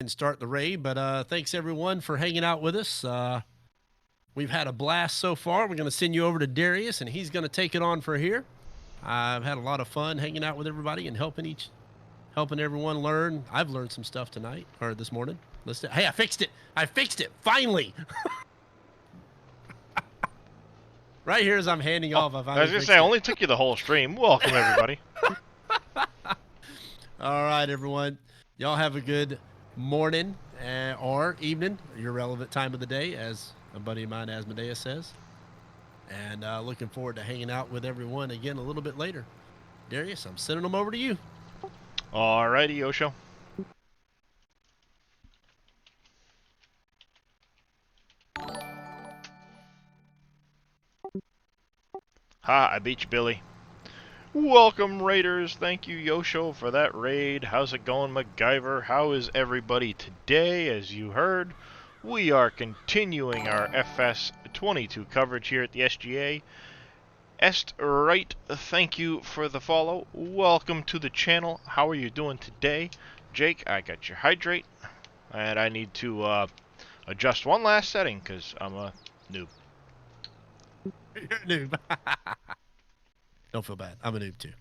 and start the raid, but thanks everyone for hanging out with us. We've had a blast so far. We're going to send you over to Darius, and he's going to take it on for here. I've had a lot of fun hanging out with everybody and helping everyone learn. I've learned some stuff tonight or this morning. Hey, I fixed it. Finally. Right here as I'm handing off, I was going to say, I only took you the whole stream. Welcome, everybody. All right, everyone. Y'all have a good morning or evening, your relevant time of the day, as a buddy of mine, Asmodeus, says. And looking forward to hanging out with everyone again a little bit later. Darius, I'm sending them over to you. All righty, Yosho. Ha, I beat you, Billy. Welcome, Raiders. Thank you, Yosho, for that raid. How's it going, MacGyver? How is everybody today? As you heard, we are continuing our FS22 coverage here at the SGA. Est right, thank you for the follow. Welcome to the channel. How are you doing today? Jake, I got your hydrate. And I need to adjust one last setting because I'm a noob. You're a noob. Don't feel bad. I'm a noob too.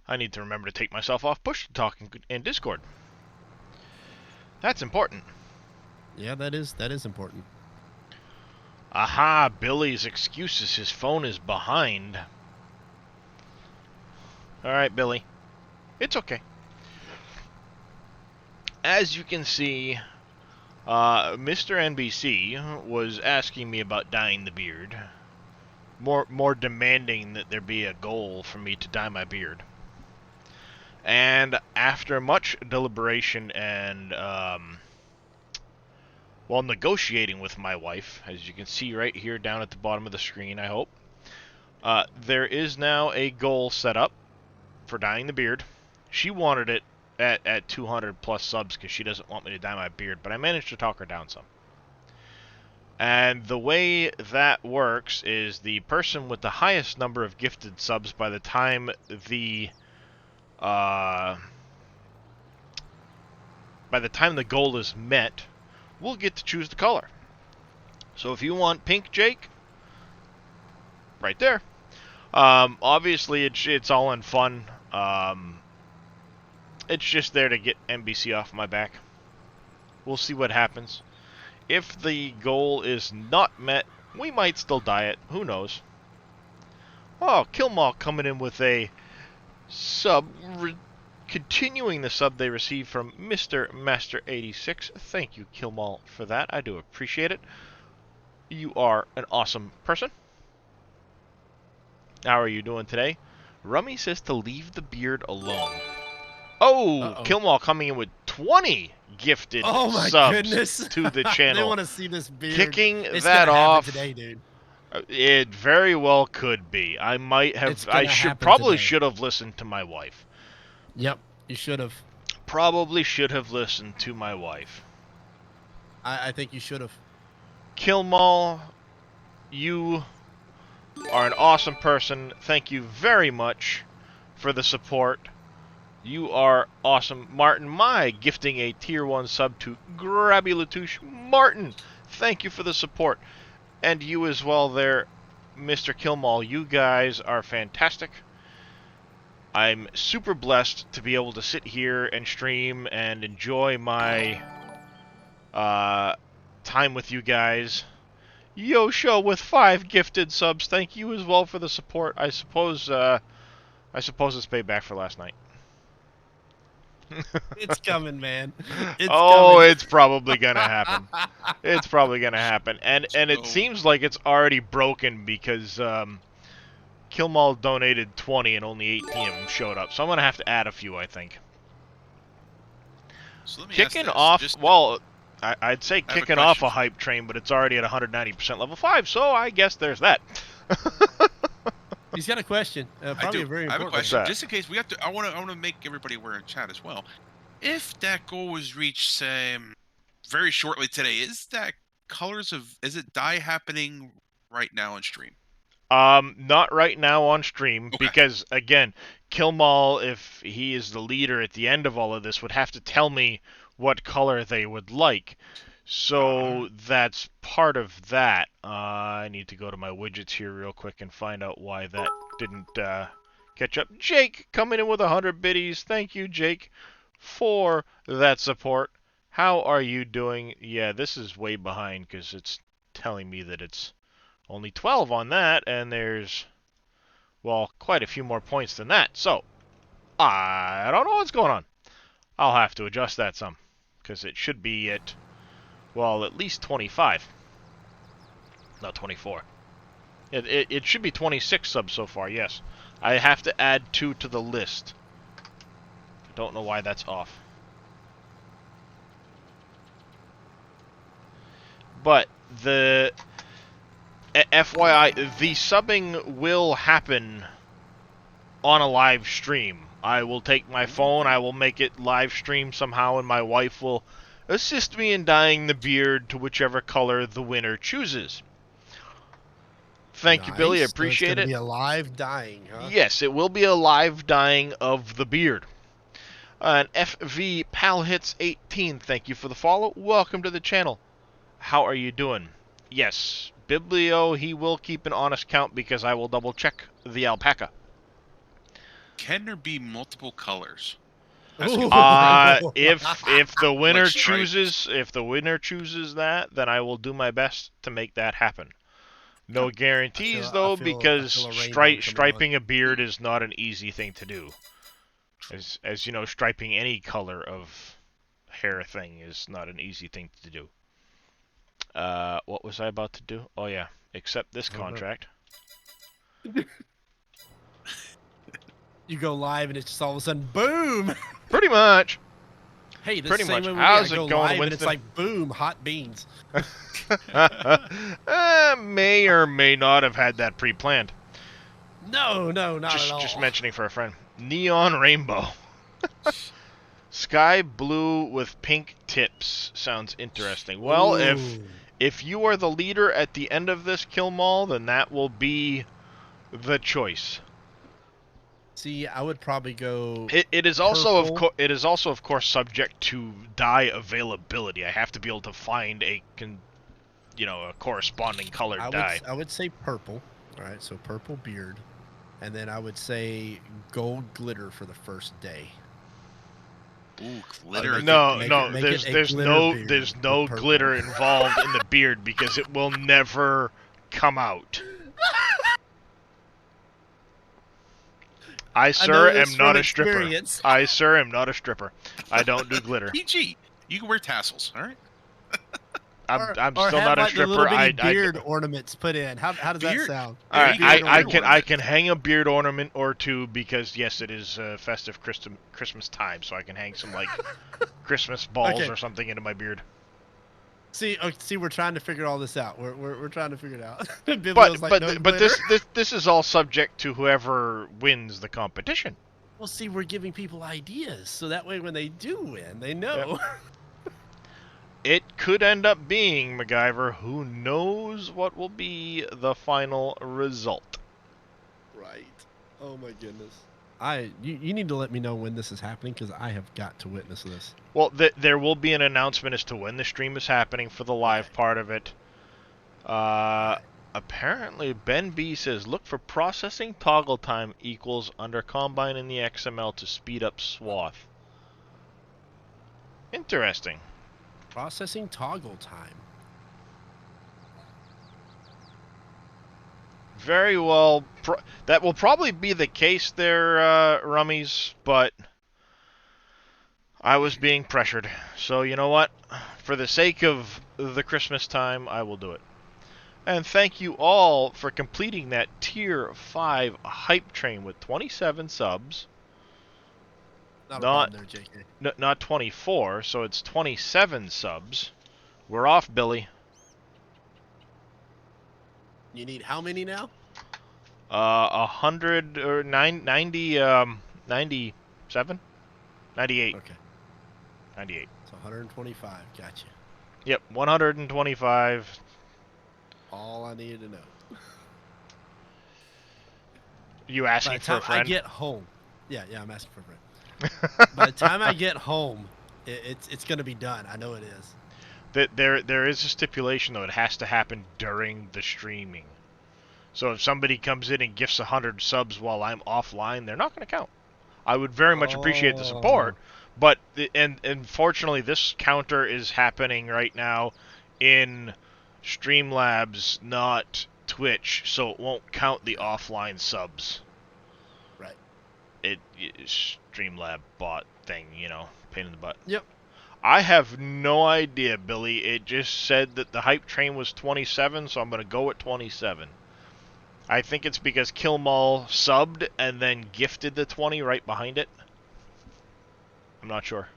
I need to remember to take myself off push talking in Discord. That's important. Yeah, that is important. Aha, Billy's excuses. His phone is behind. Alright, Billy. It's okay. As you can see, Mr. NBC was asking me about dyeing the beard. More demanding that there be a goal for me to dye my beard. And after much deliberation and, while negotiating with my wife, as you can see right here down at the bottom of the screen, I hope, there is now a goal set up for dyeing the beard. She wanted it at 200 plus subs because she doesn't want me to dye my beard, but I managed to talk her down some. And the way that works is the person with the highest number of gifted subs by the time the goal is met will get to choose the color. So if you want pink, Jake, right there. Obviously it's all in fun. It's just there to get NBC off my back. We'll see what happens. If the goal is not met, we might still dye it. Who knows? Oh, Killmall coming in with a sub, continuing the sub they received from Mr. Master 86. Thank you, Killmall, for that. I do appreciate it. You are an awesome person. How are you doing today? Rummy says to leave the beard alone. Oh, Killmall coming in with 20 gifted subs to the channel. They want to see this beard. Kicking that off today, dude. It very well could be. I might have. I should have listened to my wife. Yep, you should have. Probably should have listened to my wife. I think you should have. Killmall, you are an awesome person. Thank you very much for the support. You are awesome. Martin, my gifting a tier 1 sub to Grabby Latouche. Martin, thank you for the support. And you as well there, Mr. Killmall. You guys are fantastic. I'm super blessed to be able to sit here and stream and enjoy my time with you guys. Yosho with 5 gifted subs. Thank you as well for the support. I suppose it's payback for last night. It's coming, man. It's probably gonna happen. It's probably gonna happen, and it seems like it's already broken because Killmall donated 20 and only 18 of them showed up. So I'm gonna have to add a few, I think. So kicking off, well, I'd say kicking off a hype train, but it's already at 190% level 5. So I guess there's that. He's got a question. Probably a very important I have a question. Just in case we have to, I want to make everybody aware in chat as well. If that goal was reached, say, very shortly today, is it dye happening right now on stream? Not right now on stream, Okay. because again, Killmall, if he is the leader at the end of all of this, would have to tell me what color they would like. So that's part of that. I need to go to my widgets here real quick and find out why that didn't catch up. Jake coming in with 100 biddies. Thank you, Jake, for that support. How are you doing? Yeah, this is way behind because it's telling me that it's only 12 on that, and there's, well, quite a few more points than that. So, I don't know what's going on. I'll have to adjust that some, because it should be at, well, at least 25. Not 24. It should be 26 subs so far, yes. I have to add 2 to the list. I don't know why that's off. But the FYI, the subbing will happen on a live stream. I will take my phone, I will make it live stream somehow, and my wife will assist me in dyeing the beard to whichever color the winner chooses. Thank you, Billy. I appreciate so it's it. gonna be a live dying, huh? Yes, it will be a live dyeing of the beard. And FV Pal Hits 18, thank you for the follow. Welcome to the channel. How are you doing? Yes, Biblio, he will keep an honest count because I will double check the alpaca. Can there be multiple colors? Ooh. If the winner Like stripes. chooses that, then I will do my best to make that happen. No guarantees I though, feel because a rainbow coming on. striping a beard is not an easy thing to do. As you know, striping any color of hair thing is not an easy thing to do. What was I about to do? Oh yeah, accept this contract. You go live and it's just all of a sudden boom. Pretty much. Hey, this Pretty is the same much. way when How's we it go going, live and it's Winston? like boom, hot beans. May or may not have had that pre-planned. No, not at all. Just mentioning for a friend. Neon rainbow. Sky blue with pink tips sounds interesting. Well, Ooh. if you are the leader at the end of this kill mall, then that will be the choice. See, I would probably go. It is also purple. of course subject to dye availability. I have to be able to find a corresponding colored dye. I would say purple. All right, so purple beard, and then I would say gold glitter for the first day. Ooh, glitter. There's no glitter involved in the beard because it will never come out. I, sir, am not a stripper. I, sir, am not a stripper. I don't do glitter. PG. You can wear tassels, all right? I'm or still have, not a like, stripper. The little beard ornaments put in. How does that sound? I can hang a beard ornament or two because yes, it is festive Christmas time, so I can hang some like Christmas balls or something into my beard. See, we're trying to figure all this out. We're trying to figure it out. but this is all subject to whoever wins the competition. Well, see, we're giving people ideas, so that way when they do win, they know. Yep. It could end up being MacGyver. Who knows what will be the final result? Right. Oh my goodness. You need to let me know when this is happening because I have got to witness this. Well, there will be an announcement as to when the stream is happening for the live part of it. Apparently, Ben B says, look for processing toggle time equals under Combine in the XML to speed up swath. Interesting. Processing toggle time. Very well. That will probably be the case there, Rummies, but I was being pressured. So, you know what? For the sake of the Christmas time, I will do it. And thank you all for completing that Tier 5 hype train with 27 subs. Not 24, so it's 27 subs. We're off, Billy. You need how many now? 100 or 97? 98. Okay. 98. So 125. Gotcha. Yep, 125. All I needed to know. You By asking the for time a friend? I get home, yeah, I'm asking for a friend. By the time I get home, it's gonna be done. I know it is. There is a stipulation though. It has to happen during the streaming. So if somebody comes in and gifts 100 subs while I'm offline, they're not going to count. I would very much appreciate the support, but and unfortunately this counter is happening right now in Streamlabs, not Twitch, so it won't count the offline subs. Right. It Streamlab bot thing, pain in the butt. Yep. I have no idea, Billy. It just said that the hype train was 27, so I'm going to go at 27. I think it's because Killmall subbed and then gifted the 20 right behind it. I'm not sure.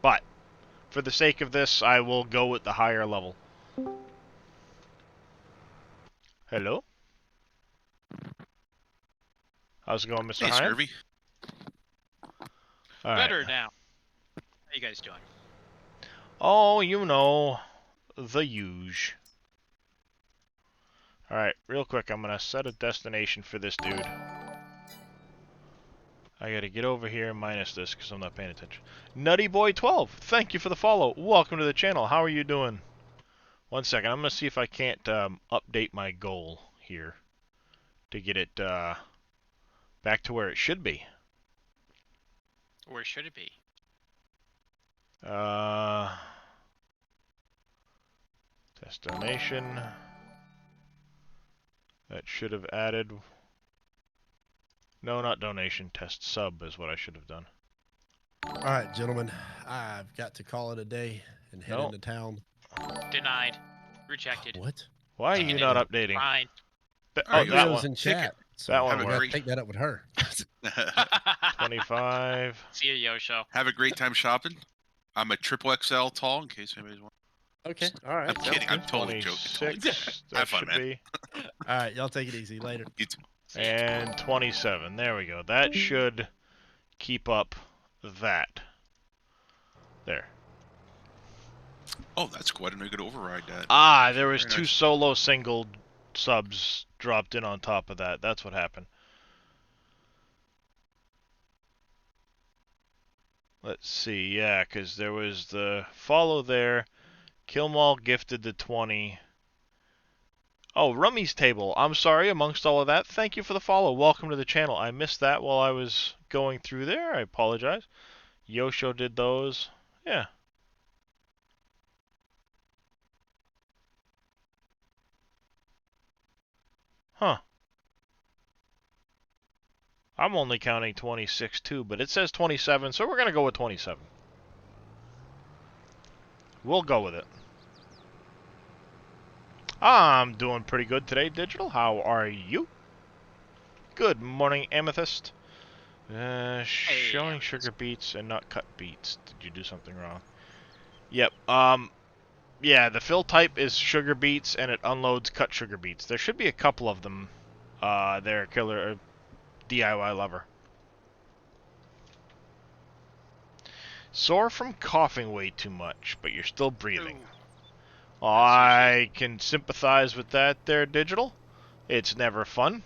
But, for the sake of this, I will go with the higher level. Hello? How's it going, Mr. Hey, Hine? Scurvy. All Better right. now. How you guys doing? Oh, the huge. Alright, real quick, I'm going to set a destination for this dude. I gotta get over here minus this because I'm not paying attention. NuttyBoy12, thank you for the follow. Welcome to the channel. How are you doing? 1 second, I'm going to see if I can't update my goal here to get it back to where it should be. Where should it be? Destination. That should have added... No, not donation. Test sub is what I should have done. All right, gentlemen. I've got to call it a day and head into town. Denied. Rejected. What? Why are you not updating? Fine. Oh, that was one. in chat. So That one I worked. gotta take that up with her. 25. See you, Yosho. Have a great time shopping. I'm a triple XL tall, in case anybody's wondering. Okay. All right. I'm kidding. I'm totally joking. Totally 26. That Have fun, should man. be. All right. Y'all take it easy. Later. You too. And 27. There we go. That should keep up that. There. Oh, that's cool. I didn't know you could override that. Ah, there was Very two nice. solo single subs dropped in on top of that. That's what happened. Let's see. Yeah, because there was the follow there. Killmall gifted the 20. Oh, Rummy's Table. I'm sorry, amongst all of that. Thank you for the follow. Welcome to the channel. I missed that while I was going through there. I apologize. Yosho did those. Yeah. Huh. I'm only counting 26 too, but it says 27, so we're going to go with 27. We'll go with it. I'm doing pretty good today, Digital. How are you? Good morning, Amethyst. Showing sugar beets and not cut beets. Did you do something wrong? Yep. Yeah, the fill type is sugar beets, and it unloads cut sugar beets. There should be a couple of them. There, Killer DIY Lover. Sore from coughing way too much, but you're still breathing. I can sympathize with that there, Digital. It's never fun.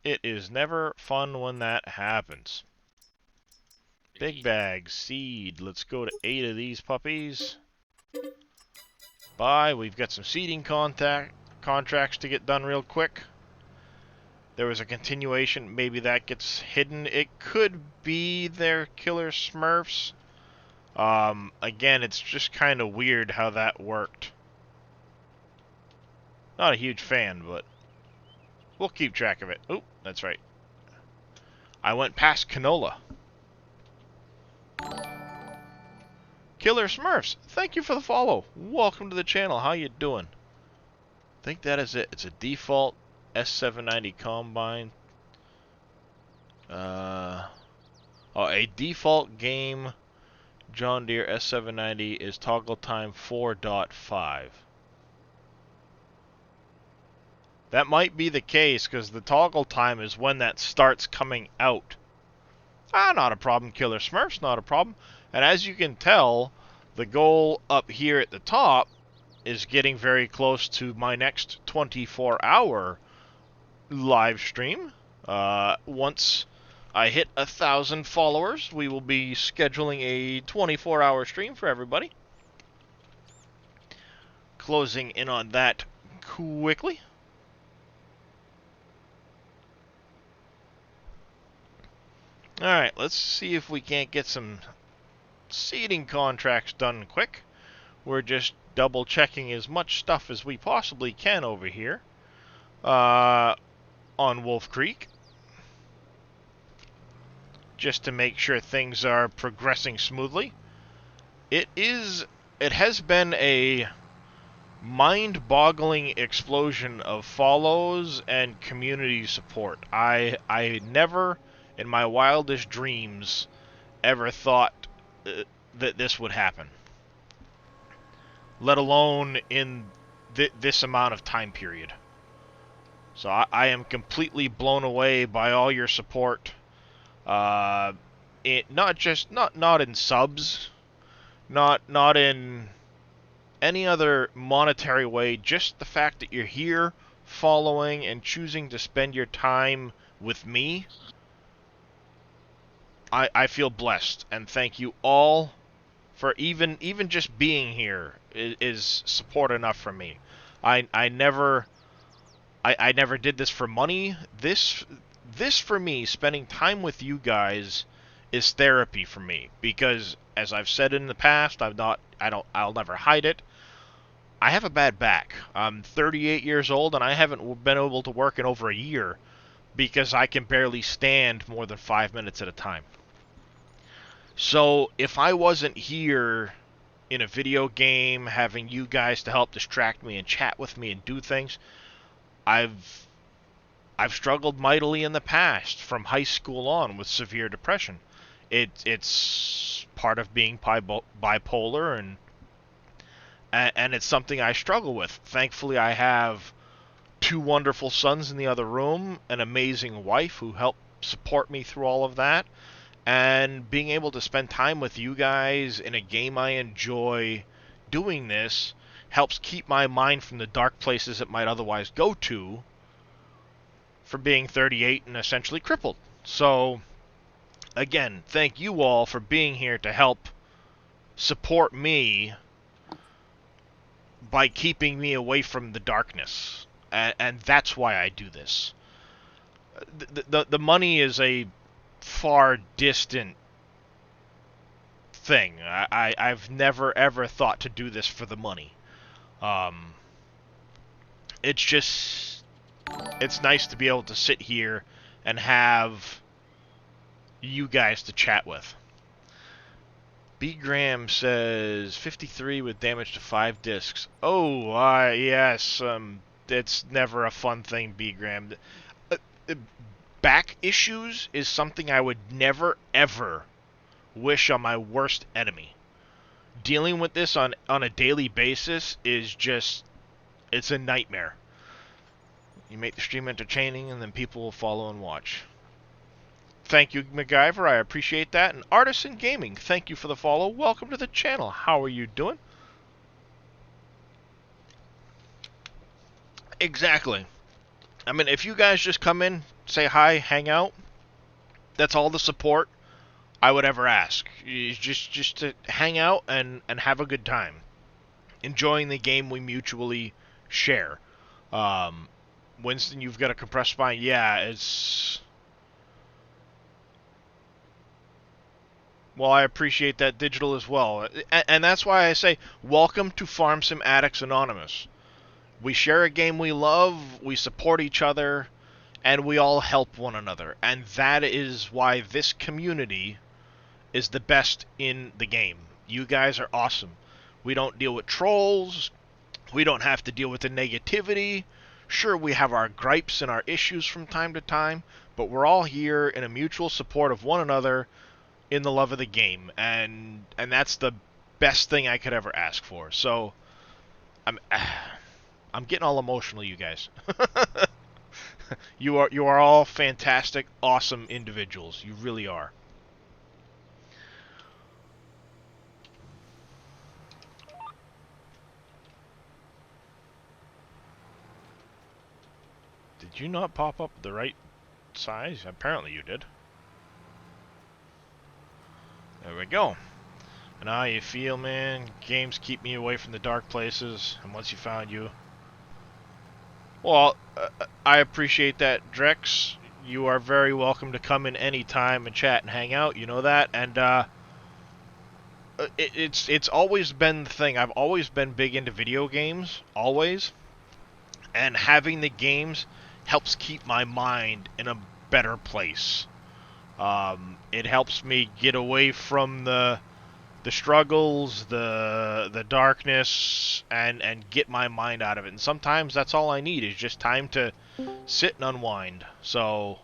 It is never fun when that happens. Big bag, seed. Let's go to 8 of these puppies. Buy. We've got some seeding contracts to get done real quick. There was a continuation. Maybe that gets hidden. It could be their Killer Smurfs. Again, it's just kind of weird how that worked. Not a huge fan, but we'll keep track of it. Oh, that's right. I went past canola. Killer Smurfs, thank you for the follow. Welcome to the channel. How you doing? I think that is it. It's a default S790 Combine. A default game John Deere S790 is toggle time 4.5. That might be the case, because the toggle time is when that starts coming out. Ah, not a problem, Killer Smurfs, not a problem. And as you can tell, the goal up here at the top is getting very close to my next 24-hour live stream. Once I hit 1,000 followers, we will be scheduling a 24-hour stream for everybody. Closing in on that quickly. Alright, let's see if we can't get some seeding contracts done quick. We're just double checking as much stuff as we possibly can over here on Wolf Creek, just to make sure things are progressing smoothly. It has been a mind-boggling explosion of follows and community support. I never in my wildest dreams ever thought that this would happen, let alone in this amount of time period. So I am completely blown away by all your support. Not in subs, not in any other monetary way, just the fact that you're here following and choosing to spend your time with me. I feel blessed, and thank you all for even just being here is support enough for me. I never did this for money. This for me, spending time with you guys, is therapy for me, because as I've said in the past, I'll never hide it. I have a bad back. I'm 38 years old and I haven't been able to work in over a year because I can barely stand more than 5 minutes at a time. So if I wasn't here in a video game having you guys to help distract me and chat with me and do things, I've struggled mightily in the past, from high school on, with severe depression. It's part of being bipolar, and it's something I struggle with. Thankfully, I have 2 wonderful sons in the other room, an amazing wife who helped support me through all of that, and being able to spend time with you guys in a game I enjoy doing this helps keep my mind from the dark places it might otherwise go to, for being 38 and essentially crippled. So, again, thank you all for being here to help support me by keeping me away from the darkness. And that's why I do this. The money is a far distant thing. I've never ever thought to do this for the money. It's nice to be able to sit here and have you guys to chat with. B. Graham says 53 with damage to 5 discs. Oh, yes. It's never a fun thing, B. Graham. Back issues is something I would never, ever wish on my worst enemy. Dealing with this on a daily basis is just, it's a nightmare. You make the stream entertaining, and then people will follow and watch. Thank you, MacGyver. I appreciate that. And Artisan Gaming, thank you for the follow. Welcome to the channel. How are you doing? Exactly. I mean, if you guys just come in, say hi, hang out, that's all the support I would ever ask. Just to hang out and have a good time. Enjoying the game we mutually share. Winston, you've got a compressed spine. Yeah, it's... Well, I appreciate that, Digital, as well. And that's why I say, welcome to Farm Sim Addicts Anonymous. We share a game we love, we support each other, and we all help one another. And that is why this community is the best in the game. You guys are awesome. We don't deal with trolls. We don't have to deal with the negativity. Sure, we have our gripes and our issues from time to time, but we're all here in a mutual support of one another in the love of the game, and that's the best thing I could ever ask for. So I'm getting all emotional, you guys. You are all fantastic, awesome individuals. You really are. Did you not pop up the right size? Apparently you did. There we go. And how you feel, man? Games keep me away from the dark places, and once you found you... Well, I appreciate that, Drex. You are very welcome to come in any time and chat and hang out, you know that, and it's always been the thing. I've always been big into video games, always, and having the games helps keep my mind in a better place. It helps me get away from the struggles, the darkness, and get my mind out of it. And sometimes that's all I need is just time to sit and unwind. So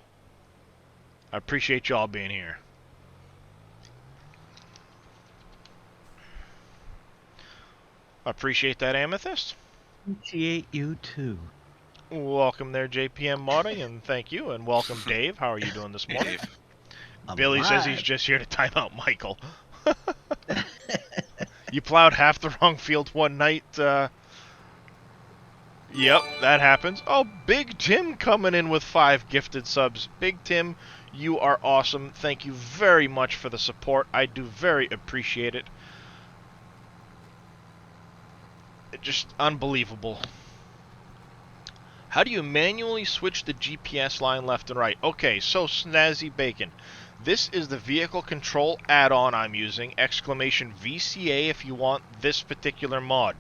I appreciate y'all being here. I appreciate that, Amethyst. Appreciate you too. Welcome there, JPM Modding, and thank you. And welcome, Dave. How are you doing this morning? Dave. Billy says he's just here to time out Michael. You plowed half the wrong field one night. Yep, that happens. Oh, Big Tim coming in with 5 gifted subs. Big Tim, you are awesome. Thank you very much for the support. I do very appreciate it. Just unbelievable. How do you manually switch the GPS line left and right? Okay, so Snazzy Bacon. This is the vehicle control add-on I'm using, exclamation VCA if you want this particular mod.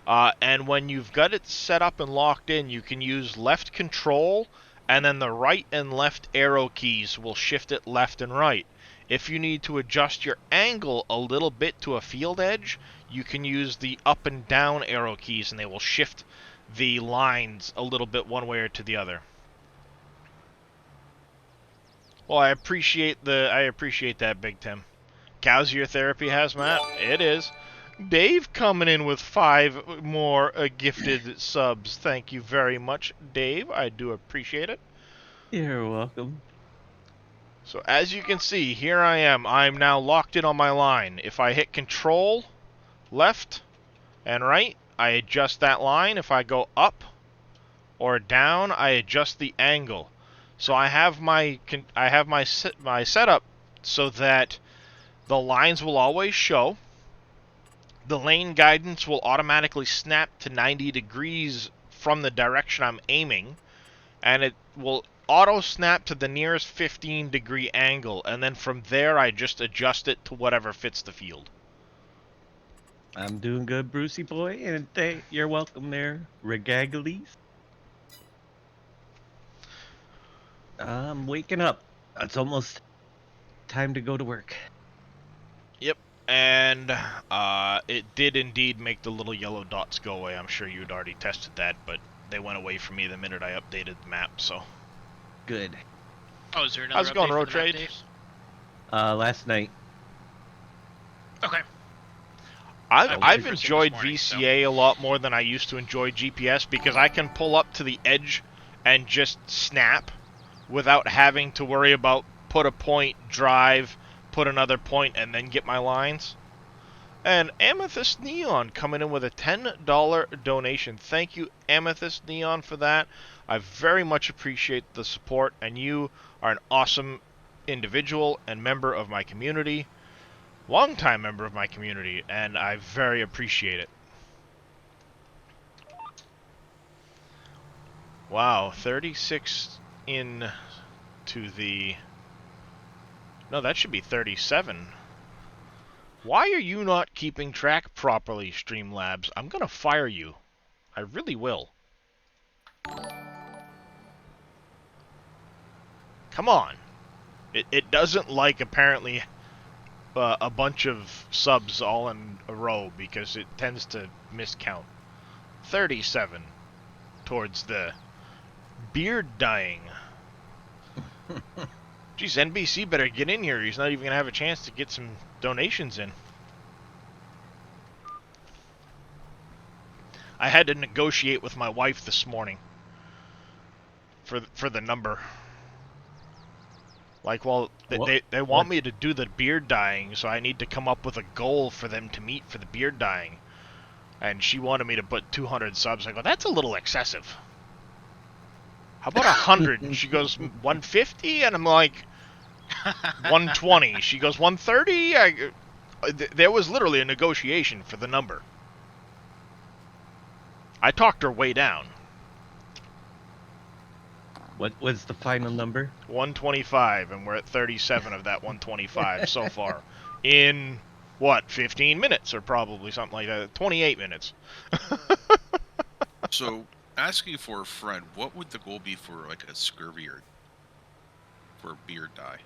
And when you've got it set up and locked in, you can use left control, and then the right and left arrow keys will shift it left and right. If you need to adjust your angle a little bit to a field edge, you can use the up and down arrow keys, and they will shift the lines a little bit one way or to the other. Well, I appreciate that, Big Tim. Cowsier Therapy Hazmat? It is. Dave coming in with 5 more gifted subs. Thank you very much, Dave. I do appreciate it. You're welcome. So as you can see, here I am. I'm now locked in on my line. If I hit Control, left, and right, I adjust that line. If I go up or down, I adjust the angle. So I have my setup so that the lines will always show. The lane guidance will automatically snap to 90 degrees from the direction I'm aiming, and it will auto snap to the nearest 15-degree angle, and then from there I just adjust it to whatever fits the field. I'm doing good, Brucey boy, and you're welcome there, Regaglies. I'm waking up. It's almost time to go to work. Yep, and it did indeed make the little yellow dots go away. I'm sure you'd already tested that, but they went away from me the minute I updated the map, so. Good. Oh, is there another How's it going, update Road for the map, Trade? Dave? Last night. Okay. I've watched it enjoyed this morning, VCA a lot more than I used to enjoy GPS because I can pull up to the edge and just snap without having to worry about put a point, drive, put another point, and then get my lines. And Amethyst Neon coming in with a $10 donation. Thank you, Amethyst Neon, for that. I very much appreciate the support, and you are an awesome individual and member of my community. Longtime member of my community, and I very appreciate it. Wow, 36 in to the... No, that should be 37. Why are you not keeping track properly, Streamlabs? I'm gonna fire you. I really will. Come on. It doesn't like, apparently, a bunch of subs all in a row because it tends to miscount. 37 towards the beard dyeing. Geez, NBC better get in here. He's not even going to have a chance to get some donations in. I had to negotiate with my wife this morning for the number. Like, well, they want me to do the beard dyeing, so I need to come up with a goal for them to meet for the beard dyeing. And she wanted me to put 200 subs. I go, that's a little excessive. how about 100? And she goes, 150? And I'm like, 120. She goes, 130? There was literally a negotiation for the number. I talked her way down. What was the final number? 125, and we're at 37 of that 125 so far. In, what, 15 minutes or probably something like that. 28 minutes. So, asking for a friend, what would the goal be for like a scurvy or for a beard dye?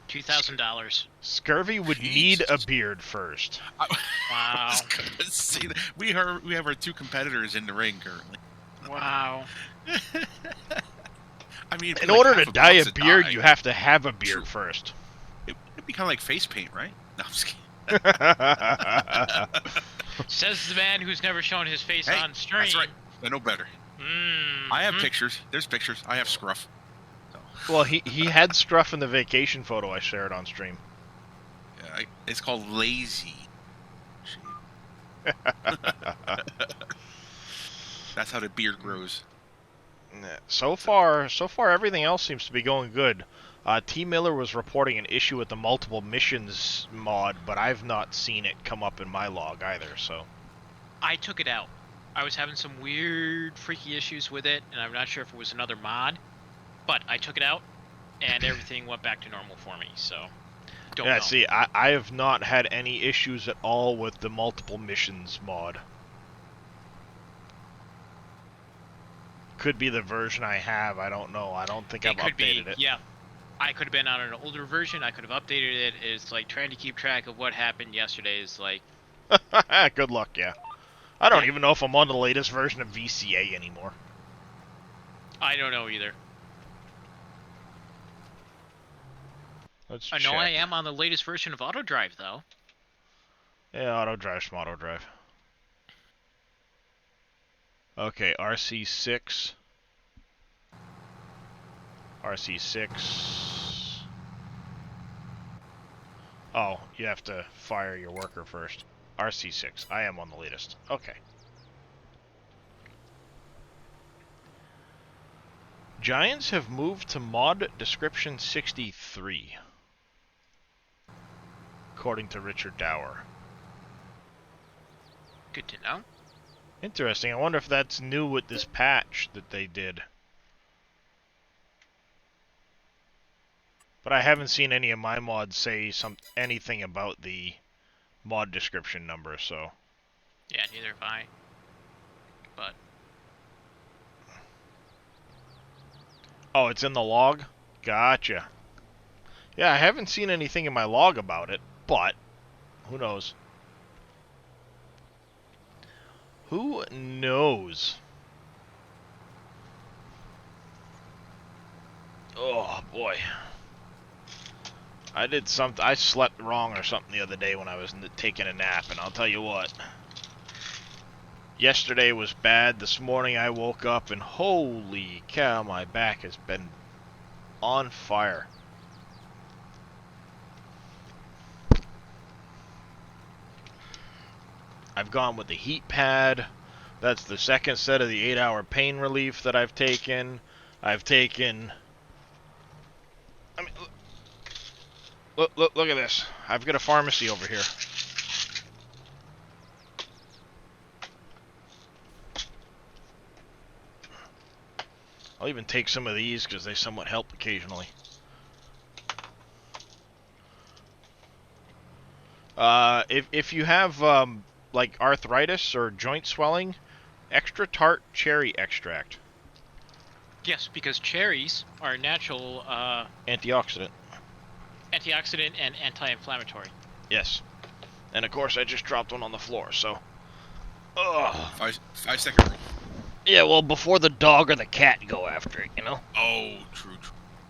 $2,000. Scurvy would need a beard first. I Wow. was gonna say that. We have our 2 competitors in the ring currently. Wow. I mean, In like order half to dye a buck's beard, dye. you have to have a beard True. first. It'd be kind of like face paint, right? No, I'm just kidding. Says the man who's never shown his face Hey, on stream. that's right. I know better. I have Mhm. pictures. There's pictures. I have scruff. So, Well, he had Struff in the vacation photo I shared on stream. yeah, it's called lazy. That's how the beard grows. So far, everything else seems to be going good. T. Miller was reporting an issue with the multiple missions mod, but I've not seen it come up in my log either, so... I took it out. I was having some weird, freaky issues with it, and I'm not sure if it was another mod, but I took it out, and everything went back to normal for me, so... Don't Yeah, know. see, I have not had any issues at all with the multiple missions mod. Could be the version I have, I don't know. I don't think I've It could be, updated it. yeah. I could have been on an older version, I could have updated it. It's like trying to keep track of what happened yesterday is like... Good luck, yeah. I don't even know if I'm on the latest version of VCA anymore. I don't know either. Let's I know check. I am on the latest version of AutoDrive, though. Yeah, auto drive, some auto drive. Okay, RC6. RC6. Oh, you have to fire your worker first. RC6. I am on the latest. Okay. Giants have moved to mod description 63. According to Richard Dower. Good to know. Interesting. I wonder if that's new with this patch that they did. But I haven't seen any of my mods say anything about the mod description number, so... Yeah, neither have I. But... Oh, it's in the log? Gotcha. Yeah, I haven't seen anything in my log about it, but... Who knows? Who knows? Oh, boy. I did something. I slept wrong or something the other day when I was taking a nap, and I'll tell you what. Yesterday was bad. This morning I woke up, and holy cow, my back has been on fire. I've gone with the heat pad. That's the second set of the 8-hour pain relief that I've taken. I've taken... I mean, look at this. I've got a pharmacy over here. I'll even take some of these because they somewhat help occasionally. If you have like arthritis or joint swelling, extra tart cherry extract. Yes, because cherries are a natural Antioxidant. antioxidant and anti-inflammatory. Yes. And of course I just dropped one on the floor, so... Ugh. 5-second rule. Yeah, well, before the dog or the cat go after it, you know? Oh, true.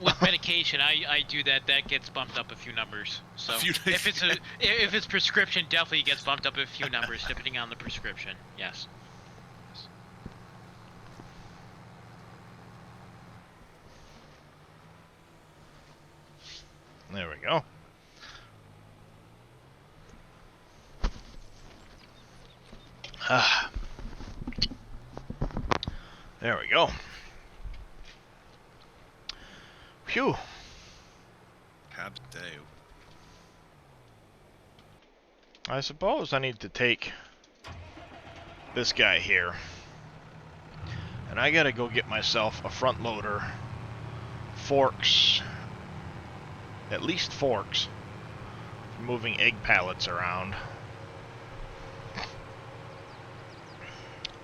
With medication, I do that. That gets bumped up a few numbers. So if it's prescription, definitely gets bumped up a few numbers depending on the prescription. Yes. There we go. There we go. Q. Abdeo. I suppose I need to take this guy here. And I gotta go get myself a front loader, forks, at least forks, for moving egg pallets around.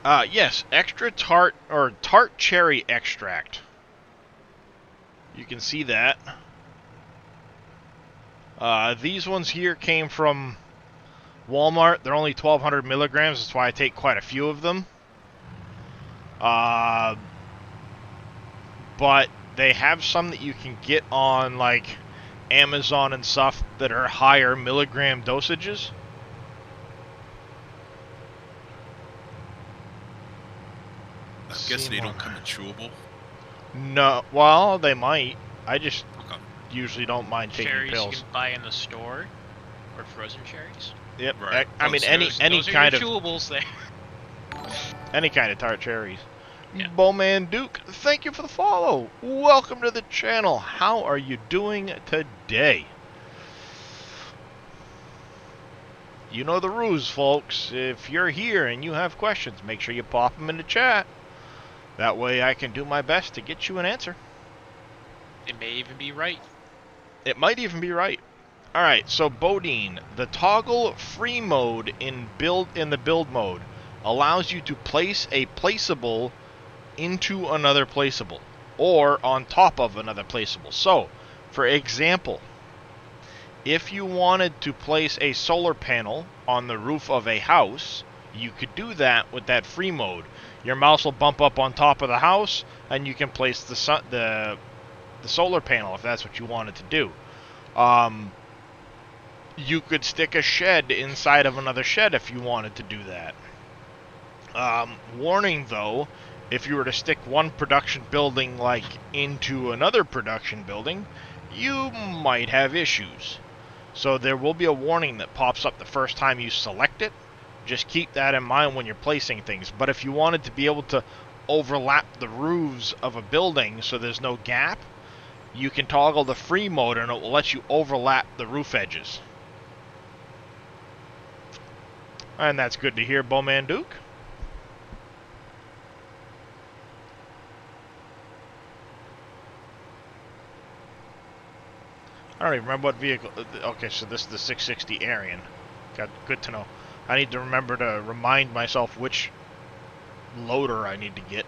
Yes, extra tart, or tart cherry extract. You can see that. These ones here came from Walmart. They're only 1,200 milligrams, that's why I take quite a few of them. But they have some that you can get on, like, Amazon and stuff that are higher milligram dosages. I'm guessing they don't come in chewable. No, well, they might. I just Okay. usually don't mind taking Cherries pills. you can buy in the store, or frozen cherries. Yep. Right. I mean, any Those are kind your of chewables there. any kind of tart cherries. Yeah. Bowman Duke, thank you for the follow. Welcome to the channel. How are you doing today? You know the rules, folks. If you're here and you have questions, make sure you pop them in the chat. That way I can do my best to get you an answer. It may even be right. It might even be right. Alright, so Bodine, the toggle free mode in the build mode allows you to place a placeable into another placeable, or on top of another placeable. So, for example, if you wanted to place a solar panel on the roof of a house, you could do that with that free mode. Your mouse will bump up on top of the house, and you can place the solar panel if that's what you wanted to do. You could stick a shed inside of another shed if you wanted to do that. Warning though, if you were to stick one production building like into another production building, you might have issues. So there will be a warning that pops up the first time you select it. Just keep that in mind when you're placing things. But if you wanted to be able to overlap the roofs of a building so there's no gap, you can toggle the free mode and it will let you overlap the roof edges. And that's good to hear, Bowman Duke. I don't even remember what vehicle. Okay, so this is the 660 Arian. Good to know. I need to remember to remind myself which loader I need to get,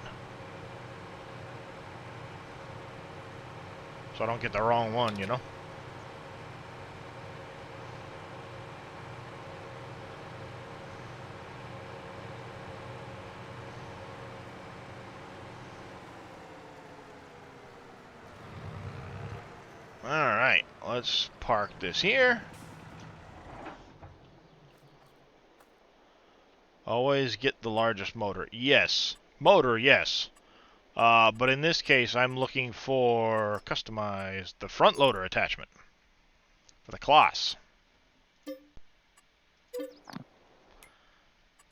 so I don't get the wrong one, you know? Alright, let's park this here. Always get the largest motor. Yes. Motor, yes. But in this case, I'm looking for customize the front loader attachment for the class.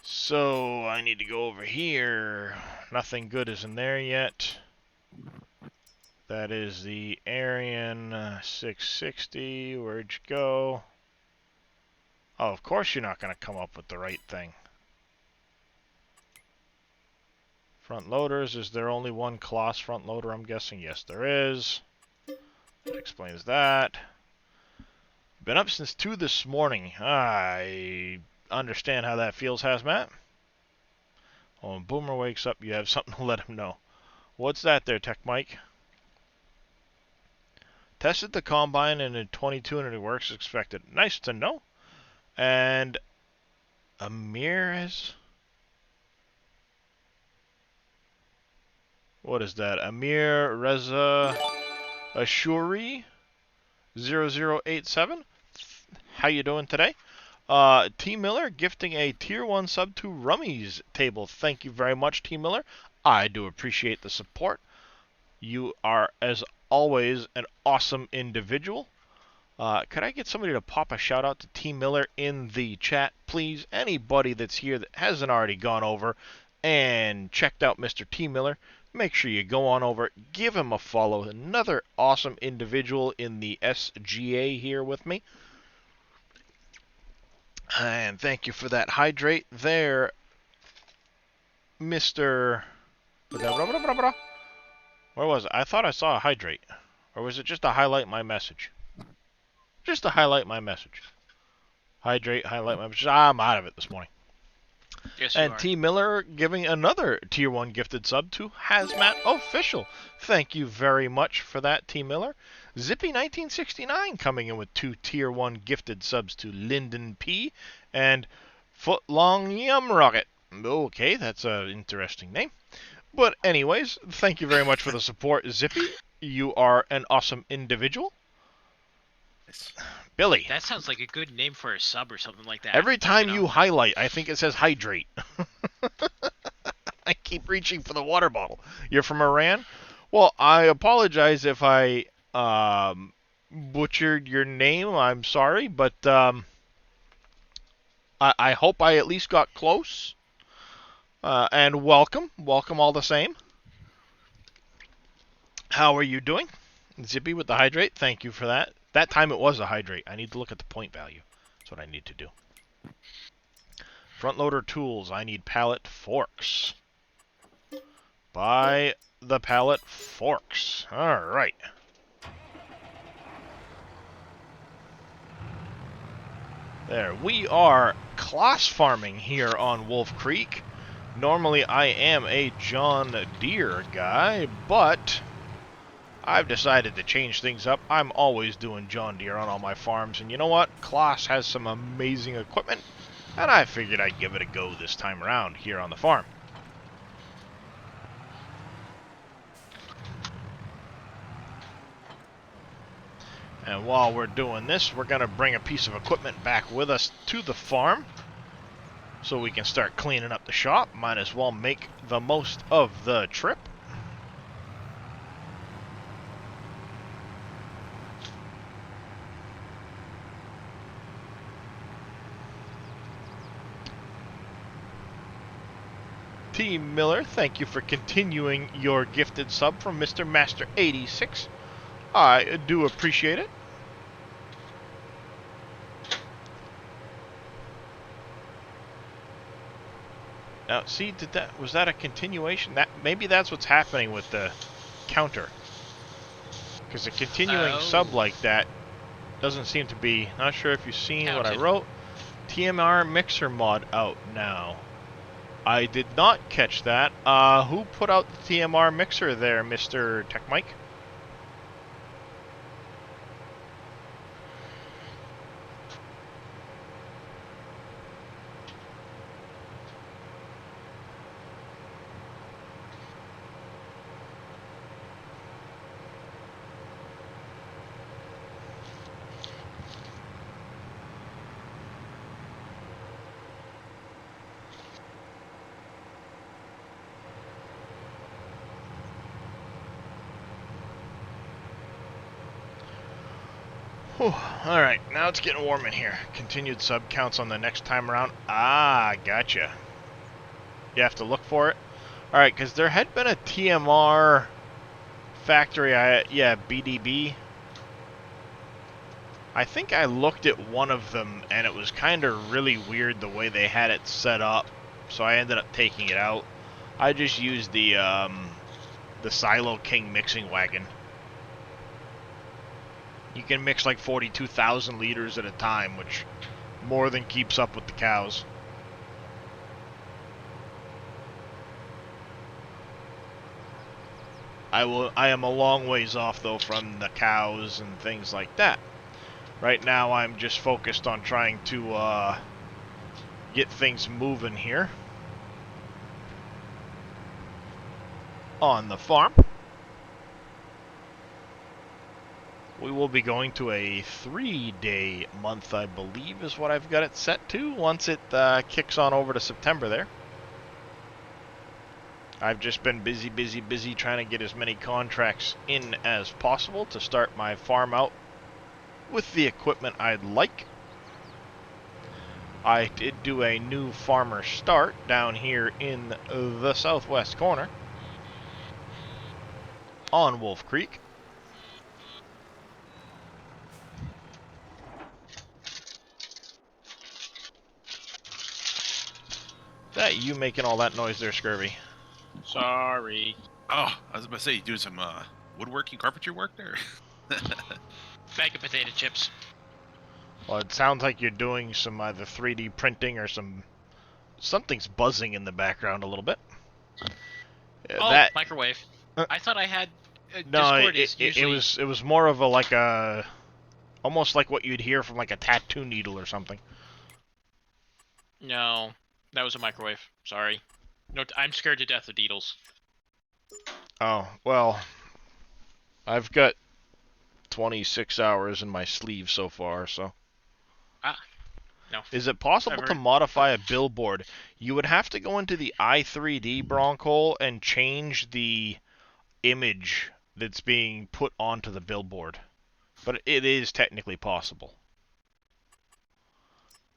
So I need to go over here. Nothing good is in there yet. That is the Arian 660. Where'd you go? Oh, of course you're not going to come up with the right thing. Front loaders, is there only one class front loader? I'm guessing yes, there is. That explains that. Been up since 2 this morning. I understand how that feels, Hazmat. When Boomer wakes up, you have something to let him know. What's that there, Tech Mike? Tested the combine in a 22 and it works as expected. Nice to know. And Amir has... What is that? Amir Reza Ashuri 0087. How you doing today? T Miller gifting a tier 1 sub to Rummy's table. Thank you very much, T Miller. I do appreciate the support. You are, as always, an awesome individual. Could I get somebody to pop a shout out to T Miller in the chat, please? Anybody that's here that hasn't already gone over and checked out Mr. T. Miller, make sure you go on over, give him a follow. Another awesome individual in the SGA here with me. And thank you for that hydrate there, Mr. Where was it? I thought I saw a hydrate. Or was it just to highlight my message? Just to highlight my message. Hydrate, highlight my message. I'm out of it this morning. Yes, you And are. T. Miller giving another Tier 1 gifted sub to Hazmat Official. Thank you very much for that, T. Miller. Zippy1969 coming in with 2 Tier 1 gifted subs to Lyndon P. and Footlong Yum Rocket. Okay, that's an interesting name. But anyways, thank you very much for the support, Zippy. You are an awesome individual. Billy. That sounds like a good name for a sub or something like that. Every time know? you highlight, I think it says hydrate. I keep reaching for the water bottle. You're from Iran? Well, I apologize if I butchered your name. I'm sorry, but I hope I at least got close. And welcome. Welcome all the same. How are you doing? Zippy with the hydrate. Thank you for that. That time it was a hydrate. I need to look at the point value. That's what I need to do. Front loader tools. I need pallet forks. Buy the pallet forks. Alright. There. We are class farming here on Wolf Creek. Normally I am a John Deere guy, but I've decided to change things up. I'm always doing John Deere on all my farms, and you know what? Klaas has some amazing equipment, and I figured I'd give it a go this time around here on the farm. And while we're doing this, we're going to bring a piece of equipment back with us to the farm so we can start cleaning up the shop. Might as well make the most of the trip. T. Miller, thank you for continuing your gifted sub from Mr. Master 86. I do appreciate it. Now, see, was that a continuation? Maybe that's what's happening with the counter. Because a continuing sub like that doesn't seem to be. Not sure if you've seen what I wrote. TMR mixer mod out now. I did not catch that. Who put out the TMR mixer there, Mr. Tech Mike? Alright, now it's getting warm in here. Continued sub counts on the next time around. Ah, gotcha. You have to look for it? Alright, because there had been a TMR factory, yeah, BDB. I think I looked at one of them, and it was kind of really weird the way they had it set up, so I ended up taking it out. I just used the Silo King mixing wagon. You can mix like 42,000 liters at a time, which more than keeps up with the cows. I am a long ways off though from the cows and things like that. Right now I'm just focused on trying to get things moving here on the farm. We will be going to a 3-day month, I believe, is what I've got it set to, once it kicks on over to September there. I've just been busy trying to get as many contracts in as possible to start my farm out with the equipment I'd like. I did do a new farmer start down here in the southwest corner on Wolf Creek. That you making all that noise there, Scurvy? Sorry. Oh, I was about to say, you doing some woodworking, carpentry work there? Bag of potato chips. Well, it sounds like you're doing some either 3D printing or something's buzzing in the background a little bit. Oh, That microwave. I thought I had. no, Discord is usually. it was more of a almost like what you'd hear from like a tattoo needle or something. No, that was a microwave. Sorry. No, I'm scared to death of needles. Oh well, I've got 26 hours in my sleeve so far, so. Ah, no. Is it possible I've to heard- modify a billboard? You would have to go into the i3D Bronco and change the image that's being put onto the billboard. But it is technically possible.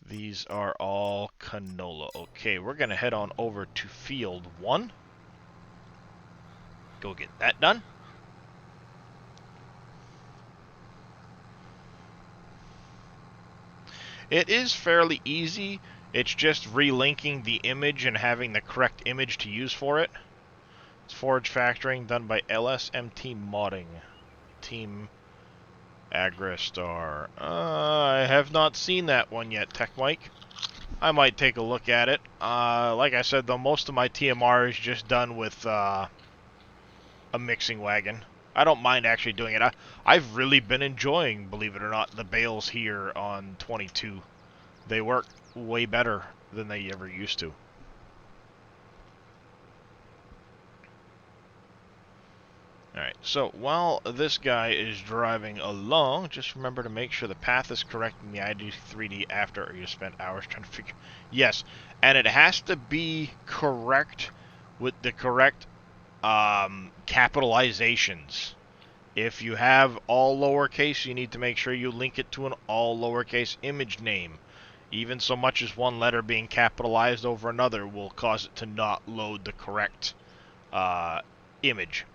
These are all canola. Okay, we're going to head on over to field 1. Go get that done. It is fairly easy. It's just relinking the image and having the correct image to use for it. It's forage factoring done by LSMT Modding. Team Agristar. I have not seen that one yet, Tech Mike. I might take a look at it. Like I said, though, most of my TMR is just done with a mixing wagon. I don't mind actually doing it. I've really been enjoying, believe it or not, the bales here on 22. They work way better than they ever used to. Alright, so while this guy is driving along, just remember to make sure the path is correct in the ID3D after you spent hours trying to figure... Yes, and it has to be correct with the correct capitalizations. If you have all lowercase, you need to make sure you link it to an all lowercase image name. Even so much as one letter being capitalized over another will cause it to not load the correct image.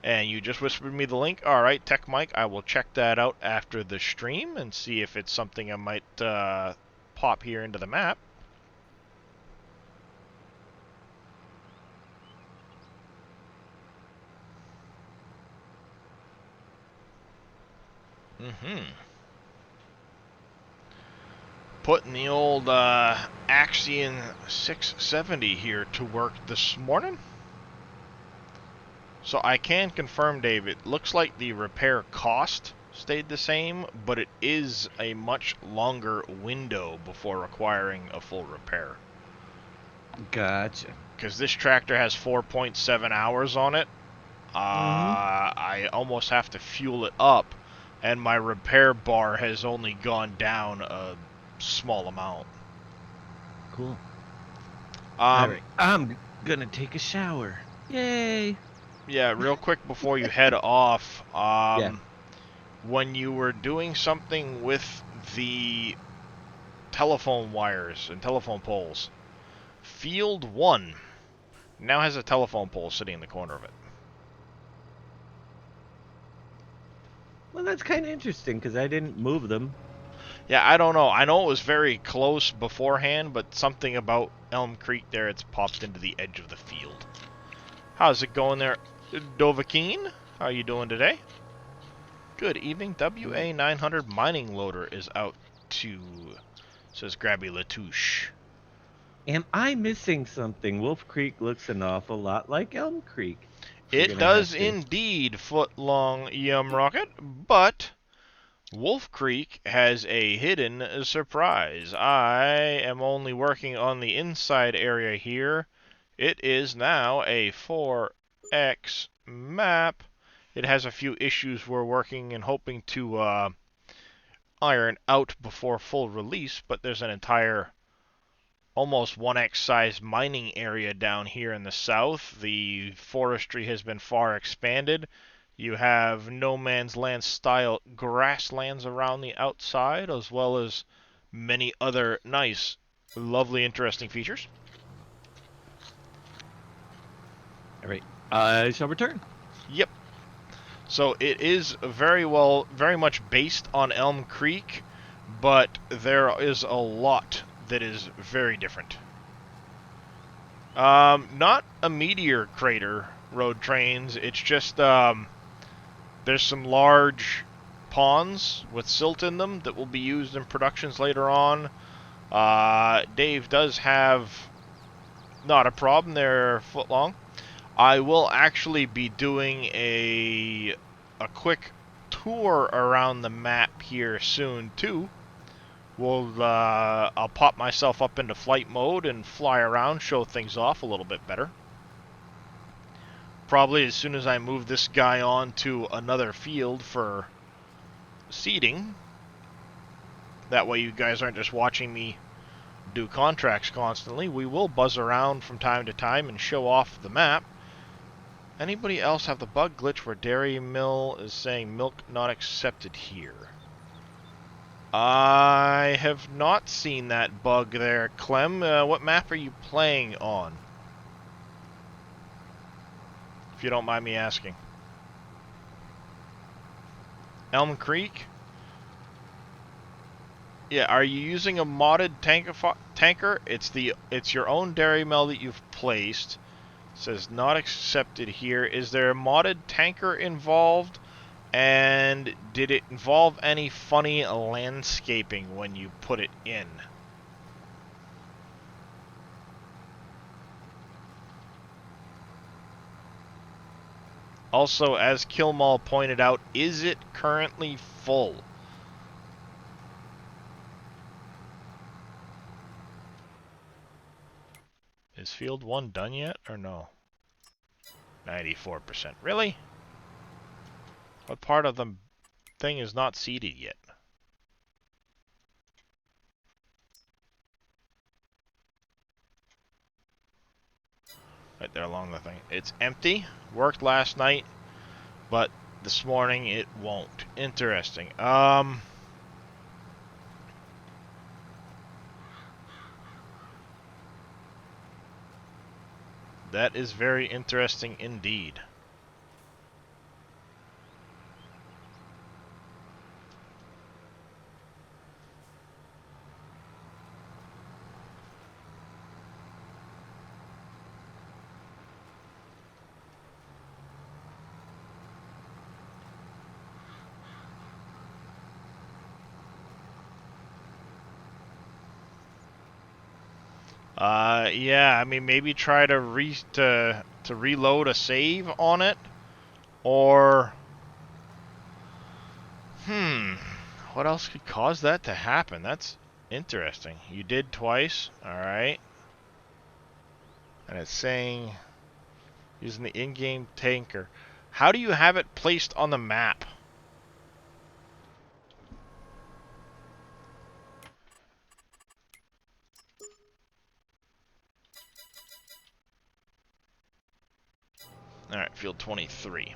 And you just whispered me the link. Alright, Tech Mike, I will check that out after the stream and see if it's something I might pop here into the map. Putting the old Axion 670 here to work this morning. So I can confirm, Dave, it looks like the repair cost stayed the same, but it is a much longer window before requiring a full repair. Gotcha. Because this tractor has 4.7 hours on it. I almost have to fuel it up, and my repair bar has only gone down a small amount. Cool. Alright, I'm gonna take a shower. Yay! Yeah, real quick before you head off, Yeah. when you were doing something with the telephone wires and telephone poles, Field 1 now has a telephone pole sitting in the corner of it. Well, that's kind of interesting because I didn't move them. Yeah, I don't know. I know it was very close beforehand, but something about Elm Creek there, it's popped into the edge of the field. How's it going there, Dovahkeen? How are you doing today? Good evening. WA900 mining loader is out to, says Grabby Latouche. Am I missing something? Wolf Creek looks an awful lot like Elm Creek. It does indeed, Footlong Yum Rocket, but Wolf Creek has a hidden surprise. I am only working on the inside area here. It is now a 4X map. It has a few issues we're working and hoping to iron out before full release, but there's an entire almost 1x size mining area down here in the south. The forestry has been far expanded. You have no man's land style grasslands around the outside, as well as many other nice lovely, interesting features. All right. I shall return. Yep. So it is very much based on Elm Creek, but there is a lot that is very different. Not a meteor crater road trains. It's just there's some large ponds with silt in them that will be used in productions later on. Dave does have not a problem. They're a foot long. I will actually be doing a quick tour around the map here soon too. I'll pop myself up into flight mode and fly around, show things off a little bit better. Probably as soon as I move this guy on to another field for seeding. That way you guys aren't just watching me do contracts constantly. We will buzz around from time to time and show off the map. Anybody else have the bug glitch where Dairy Mill is saying milk not accepted here? I have not seen that bug there, Clem. What map are you playing on? If you don't mind me asking. Elm Creek? Yeah, are you using a modded tanker? It's your own dairy mill that you've placed. It says not accepted here. Is there a modded tanker involved? And did it involve any funny landscaping when you put it in? Also, as Killmall pointed out, is it currently full? Is field 1 done yet, or no? 94%. Really? What part of the thing is not seeded yet? Right there along the thing. It's empty. Worked last night, but this morning it won't. Interesting. That is very interesting indeed. Yeah, I mean, maybe try to reload a save on it, or what else could cause that to happen? That's interesting. You did twice, all right, and it's saying using the in-game tanker. How do you have it placed on the map? All right, field 23.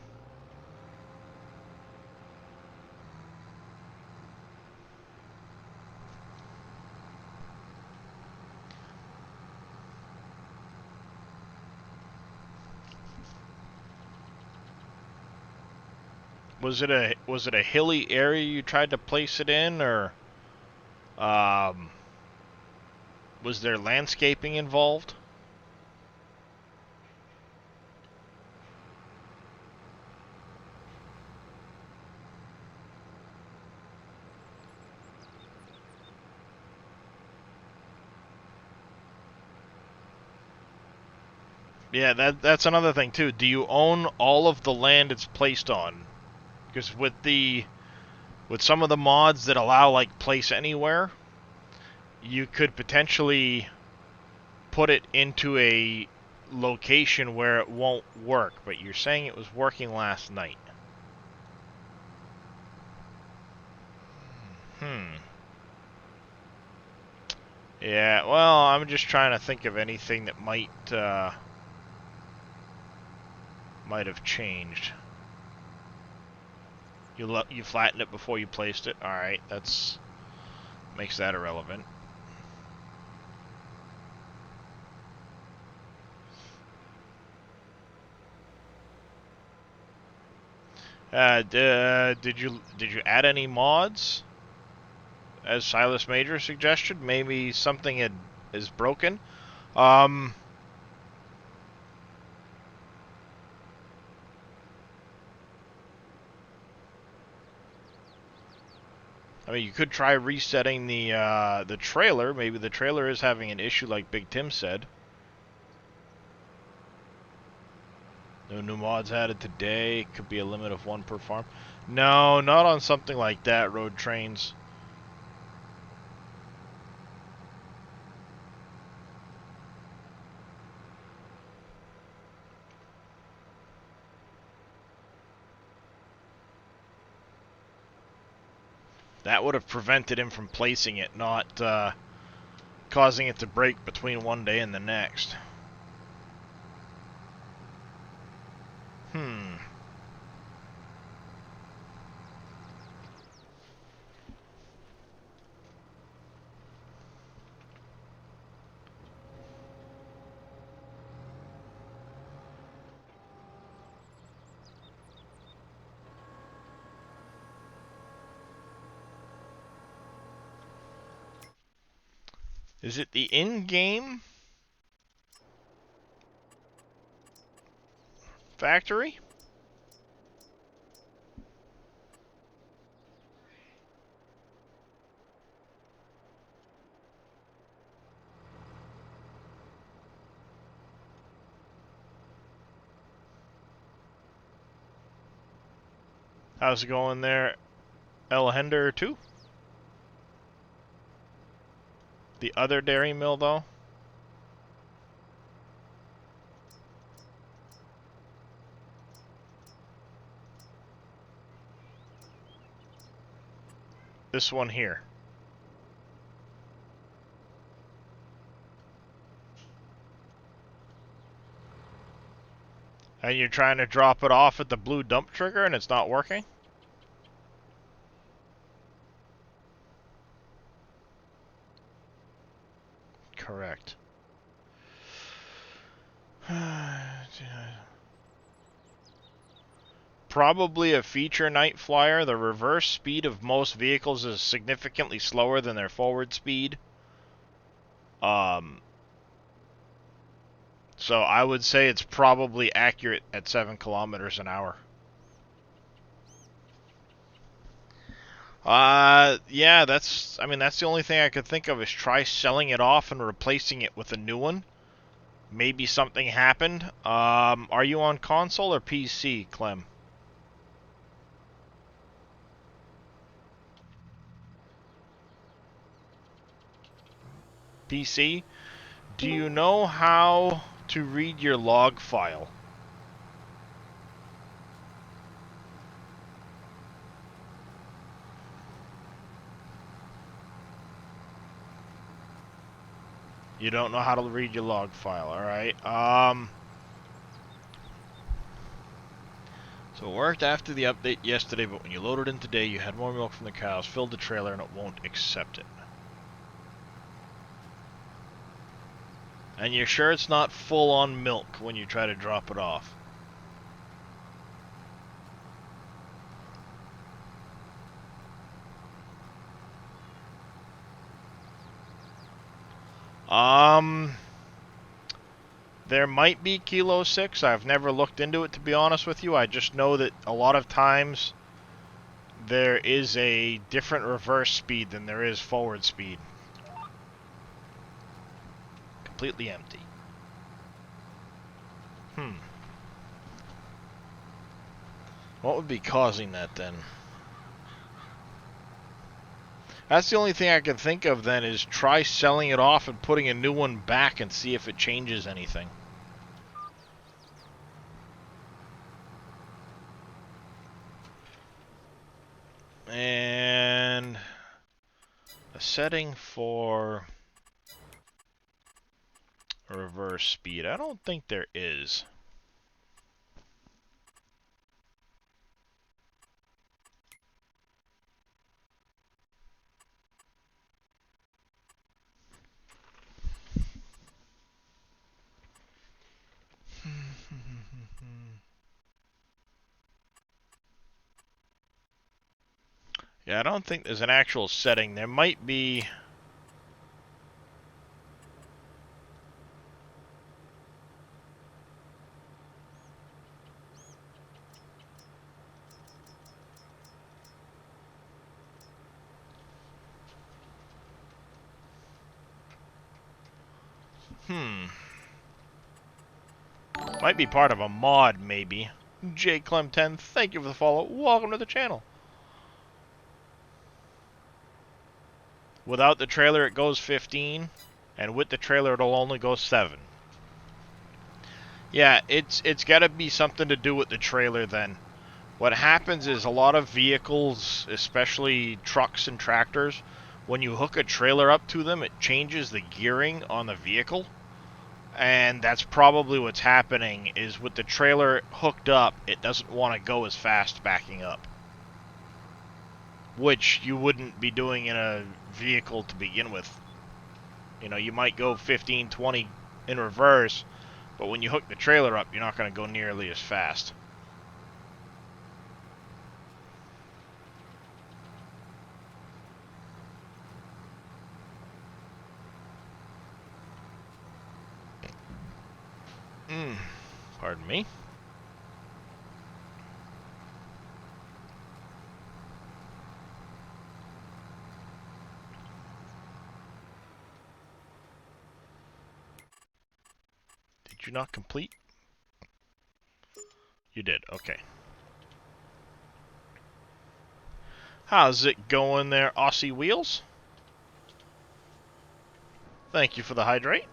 Was it a hilly area you tried to place it in, or was there landscaping involved? Yeah, that's another thing too. Do you own all of the land it's placed on? Because with some of the mods that allow like place anywhere, you could potentially put it into a location where it won't work. But you're saying it was working last night. Yeah, well, I'm just trying to think of anything that might have changed. You flattened it before you placed it. All right, makes that irrelevant. Did you add any mods? As Silas Major suggested, maybe something is broken. I mean, you could try resetting the trailer. Maybe the trailer is having an issue, like Big Tim said. No new mods added today. Could be a limit of 1 per farm. No, not on something like that, Road Trains. That would have prevented him from placing it, not causing it to break between one day and the next. Is it the in-game factory? How's it going there, El Hender 2? The other dairy mill, though? This one here. And you're trying to drop it off at the blue dump trigger and it's not working? Correct. Probably a feature night flyer. The reverse speed of most vehicles is significantly slower than their forward speed. So I would say it's probably accurate at 7 kilometers an hour. Yeah, I mean, that's the only thing I could think of is try selling it off and replacing it with a new one. Maybe something happened. Are you on console or PC, Clem? PC? Do you know how to read your log file? You don't know how to read your log file, alright. So it worked after the update yesterday, but when you loaded in today, you had more milk from the cows, filled the trailer, and it won't accept it. And you're sure it's not full-on milk when you try to drop it off? There might be Kilo 6. I've never looked into it, to be honest with you. I just know that a lot of times there is a different reverse speed than there is forward speed. Completely empty. What would be causing that then? That's the only thing I can think of then, is try selling it off and putting a new one back and see if it changes anything. And a setting for reverse speed. I don't think there is. Yeah, I don't think there's an actual setting. There might be... Might be part of a mod, maybe. JClem10, thank you for the follow. Welcome to the channel. Without the trailer, it goes 15. And with the trailer, it'll only go 7. Yeah, it's got to be something to do with the trailer then. What happens is a lot of vehicles, especially trucks and tractors, when you hook a trailer up to them, it changes the gearing on the vehicle. And that's probably what's happening, is with the trailer hooked up, it doesn't want to go as fast backing up. Which you wouldn't be doing in a vehicle to begin with. You know, you might go 15, 20 in reverse, but when you hook the trailer up, you're not going to go nearly as fast. Pardon me. Did you not complete? You did, okay. How's it going there, Aussie Wheels? Thank you for the hydrate.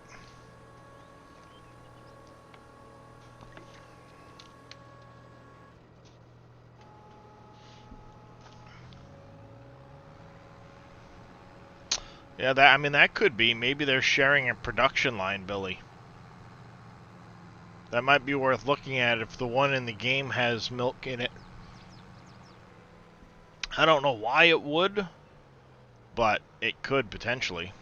Yeah, that could be. Maybe they're sharing a production line, Billy. That might be worth looking at if the one in the game has milk in it. I don't know why it would, but it could potentially.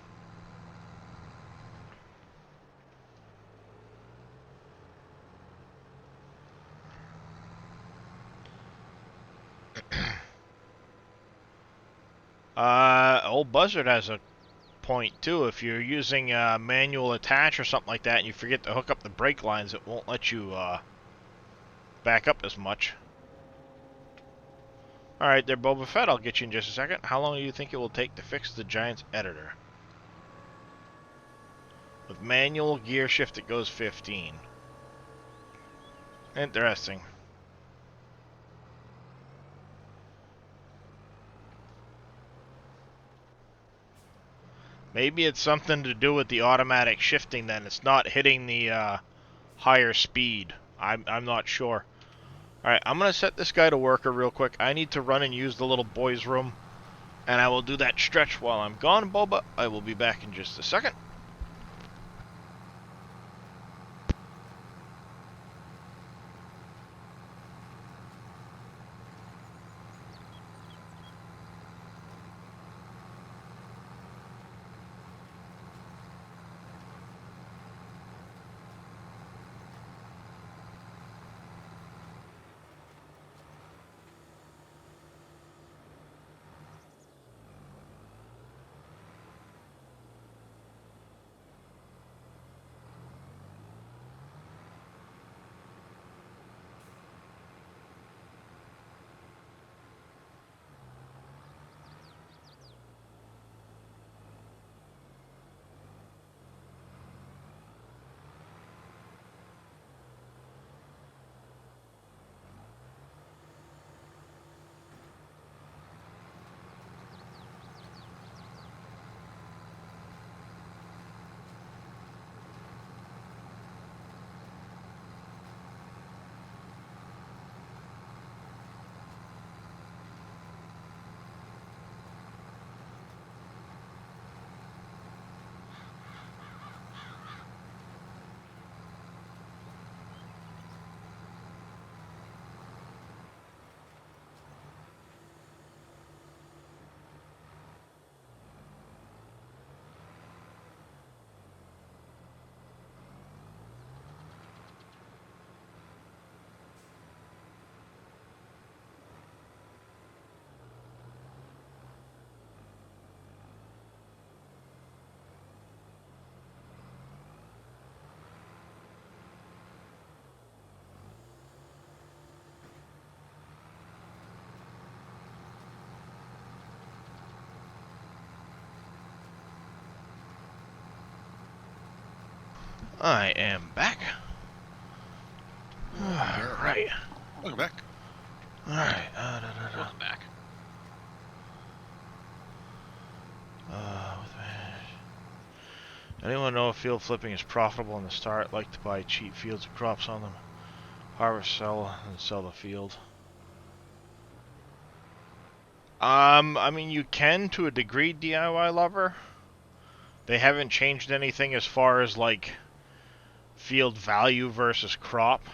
Old Buzzard has a point too. If you're using manual attach or something like that and you forget to hook up the brake lines, it won't let you back up as much. Alright there, Boba Fett, I'll get you in just a second. How long do you think it will take to fix the Giants editor? With manual gear shift it goes 15. Interesting. Maybe it's something to do with the automatic shifting then. It's not hitting the higher speed. I'm not sure. Alright, I'm going to set this guy to worker real quick. I need to run and use the little boys' room. And I will do that stretch while I'm gone, Boba. I will be back in just a second. I am back. Right. Welcome back. Alright. Welcome back. Anyone know if field flipping is profitable in the start? Like to buy cheap fields with crops on them. Harvest, sell, and sell the field. I mean, you can to a degree, DIY lover. They haven't changed anything as far as, like, field value versus crop.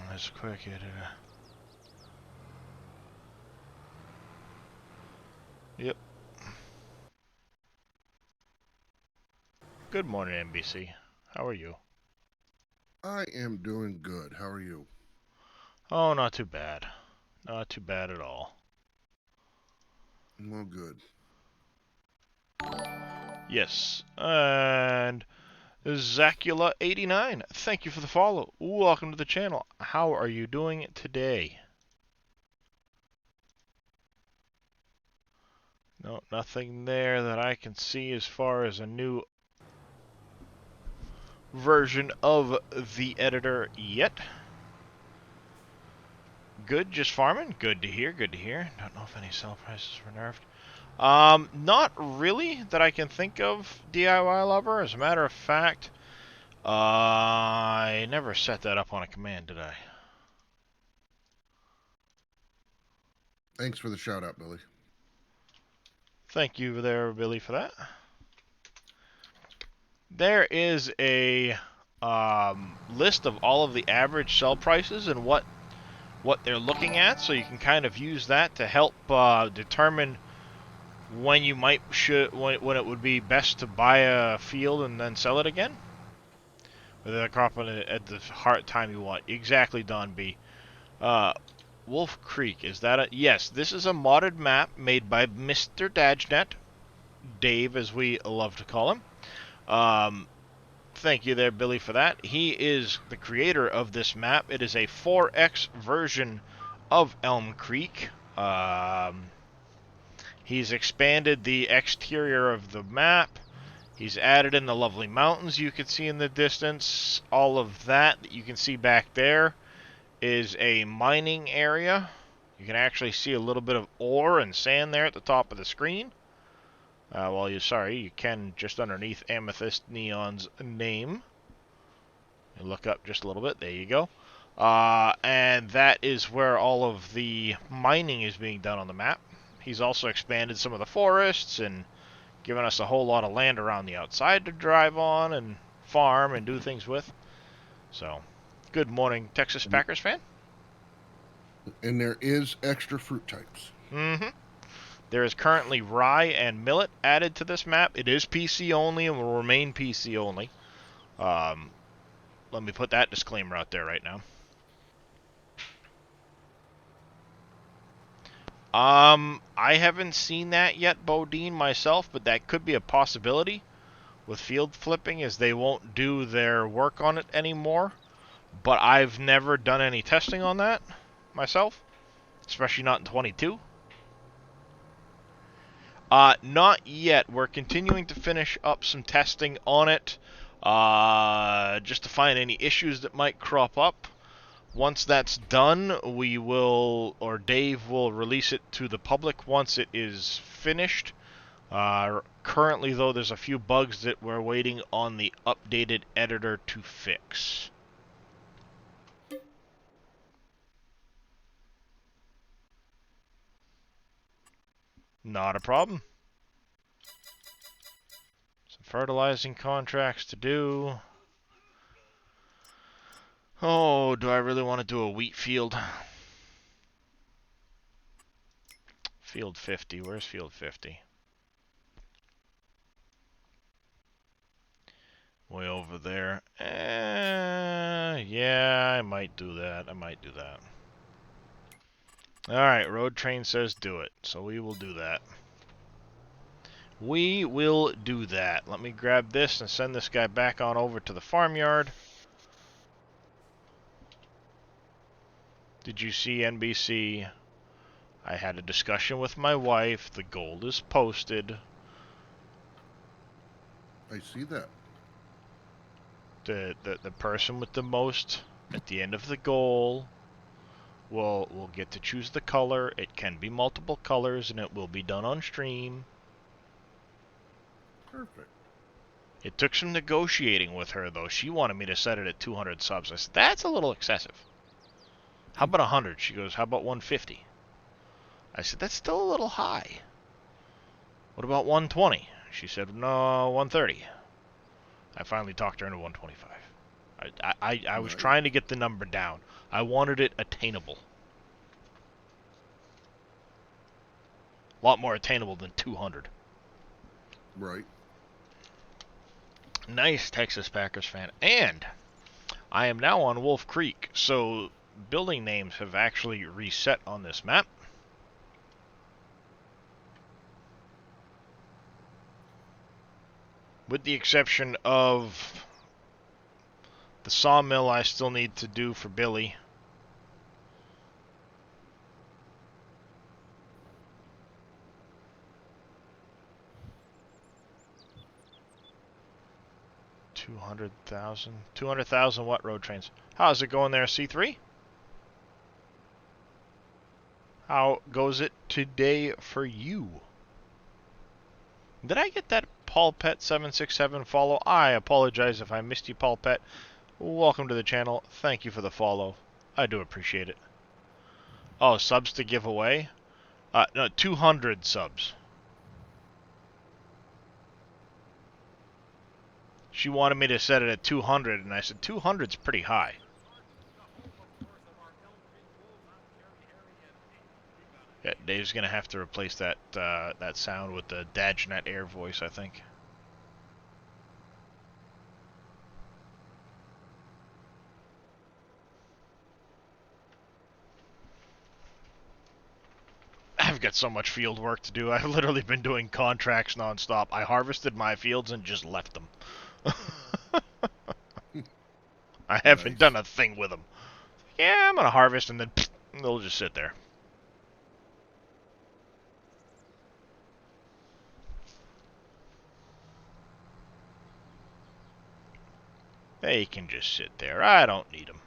That's quick. Yep. Good morning, NBC. How are you? I am doing good. How are you? Oh, not too bad. Not too bad at all. Well, good. Yes. And Zacula89, thank you for the follow. Welcome to the channel. How are you doing today? No, nothing there that I can see as far as a new version of the editor yet. Good, just farming. Good to hear, good to hear. Don't know if any sell prices were nerfed. Not really that I can think of, DIY lover. As a matter of fact, I never set that up on a command, did I? Thanks for the shout out, Billy. Thank you there, Billy, for that. There is a list of all of the average sell prices and what they're looking at, so you can kind of use that to help determine when you when it would be best to buy a field and then sell it again. Whether the crop on it at the time you want. Exactly, Don B. Wolf Creek, is that a... Yes, this is a modded map made by Mr. Dajnet. Dave, as we love to call him. Thank you there, Billy, for that. He is the creator of this map. It is a 4X version of Elm Creek. He's expanded the exterior of the map. He's added in the lovely mountains you can see in the distance. All of that you can see back there is a mining area. You can actually see a little bit of ore and sand there at the top of the screen. You can just underneath Amethyst Neon's name. You look up just a little bit. There you go. And that is where all of the mining is being done on the map. He's also expanded some of the forests and given us a whole lot of land around the outside to drive on and farm and do things with. So, good morning, Texas Packers fan. And there is extra fruit types. Mm-hmm. There is currently rye and millet added to this map. It is PC only and will remain PC only. Let me put that disclaimer out there right now. I haven't seen that yet, Bodine, myself, but that could be a possibility with field flipping, as they won't do their work on it anymore. But I've never done any testing on that myself, especially not in 22. Not yet. We're continuing to finish up some testing on it, just to find any issues that might crop up. Once that's done, we will, or Dave will release it to the public once it is finished. Currently, though, there's a few bugs that we're waiting on the updated editor to fix. Not a problem. Some fertilizing contracts to do. Oh, do I really want to do a wheat field? Field 50. Where's field 50? Way over there. Yeah, I might do that. Alright, Road Train says do it. So we will do that. Let me grab this and send this guy back on over to the farmyard. Did you see NBC? I had a discussion with my wife. The goal is posted. I see that. The person with the most at the end of the goal will get to choose the color. It can be multiple colors, and it will be done on stream. Perfect. It took some negotiating with her, though. She wanted me to set it at 200 subs. I said, that's a little excessive. How about 100? She goes, how about 150? I said, that's still a little high. What about 120? She said, no, 130. I finally talked her into 125. I was Nice. trying to get the number down. I wanted it attainable. A lot more attainable than 200. Right. Nice, Texas Packers fan. And I am now on Wolf Creek, so building names have actually reset on this map. With the exception of the sawmill I still need to do for Billy. $200,000 what road trains? How's it going there, C3? How goes it today for you? Did I get that Paul Pet 767 follow? I apologize if I missed you, Paul Pet. Welcome to the channel. Thank you for the follow. I do appreciate it. Oh, subs to give away? No, 200 subs. She wanted me to set it at 200, and I said 200's pretty high. Yeah, Dave's gonna have to replace that that sound with the Dajnet Air voice, I think. I've got so much field work to do. I've literally been doing contracts nonstop. I harvested my fields and just left them. I haven't done a thing with them. Yeah, I'm gonna harvest and then they'll just sit there. They can just sit there. I don't need them.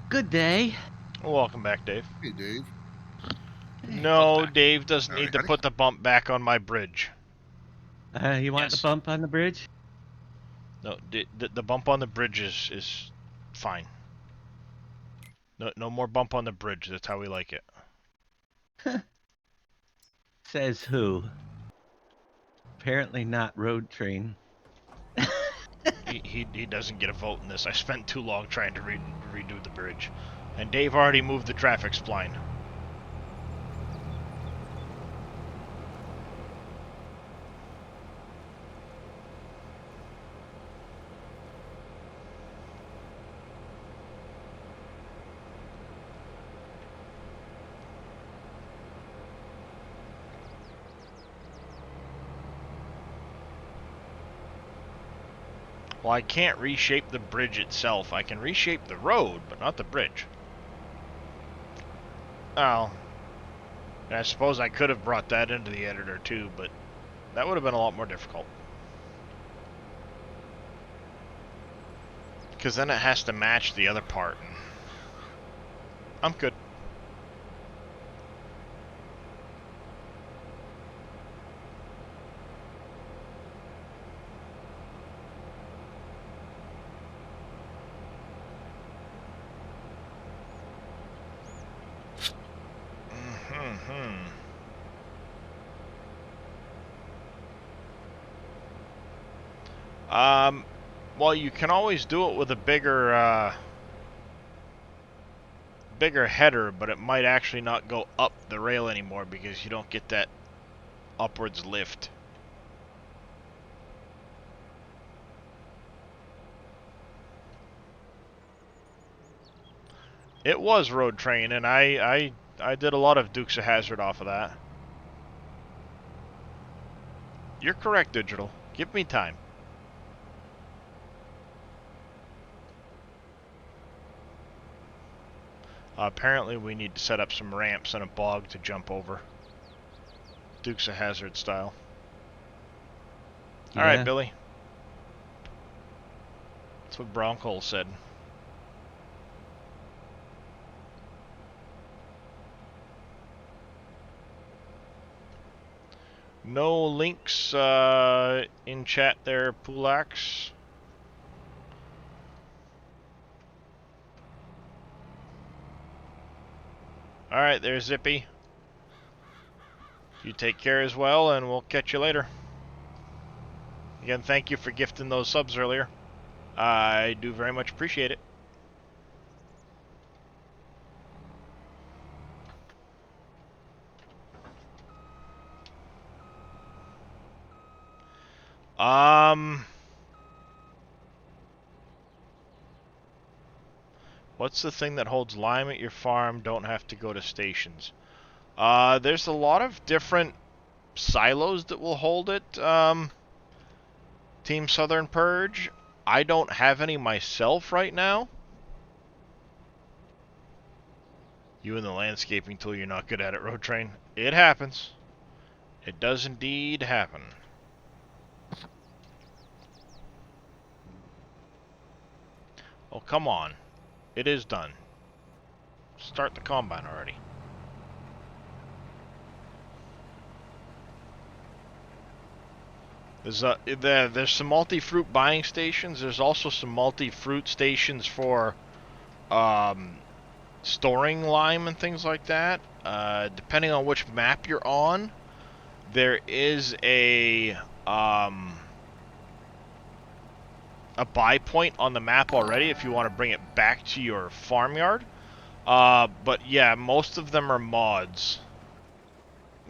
Good day. Welcome back, Dave. Hey, Dave. No, back. Dave doesn't Howdy, need to howdy. put the bump back on my bridge. You want Yes. the bump on the bridge? No, the bump on the bridge is fine. No more bump on the bridge. That's how we like it. Says who? Apparently not road train. He doesn't get a vote in this. I spent too long trying to redo the bridge. And Dave already moved the traffic spline. Well, I can't reshape the bridge itself. I can reshape the road, but not the bridge. Oh. I suppose I could have brought that into the editor too, but that would have been a lot more difficult. Because then it has to match the other part. I'm good. Well, you can always do it with a bigger bigger header, but it might actually not go up the rail anymore because you don't get that upwards lift. It was Road Train, and I did a lot of Dukes of Hazzard off of that. You're correct, Digital. Give me time. Apparently we need to set up some ramps and a bog to jump over. Dukes of Hazzard style. Yeah. Alright, Billy. That's what Bronco said. No links in chat there, Pulax. Alright, there's Zippy. You take care as well, and we'll catch you later. Again, thank you for gifting those subs earlier. I do very much appreciate it. What's the thing that holds lime at your farm? Don't have to go to stations. There's a lot of different silos that will hold it, Team Southern Purge. I don't have any myself right now. You and the landscaping tool, you're not good at it, Road Train. It happens. It does indeed happen. Oh, come on. It is done. Start the combine already. There's some multi-fruit buying stations. There's also some multi-fruit stations for storing lime and things like that. Depending on which map you're on, there is a buy point on the map already if you want to bring it back to your farmyard. But yeah, most of them are mods.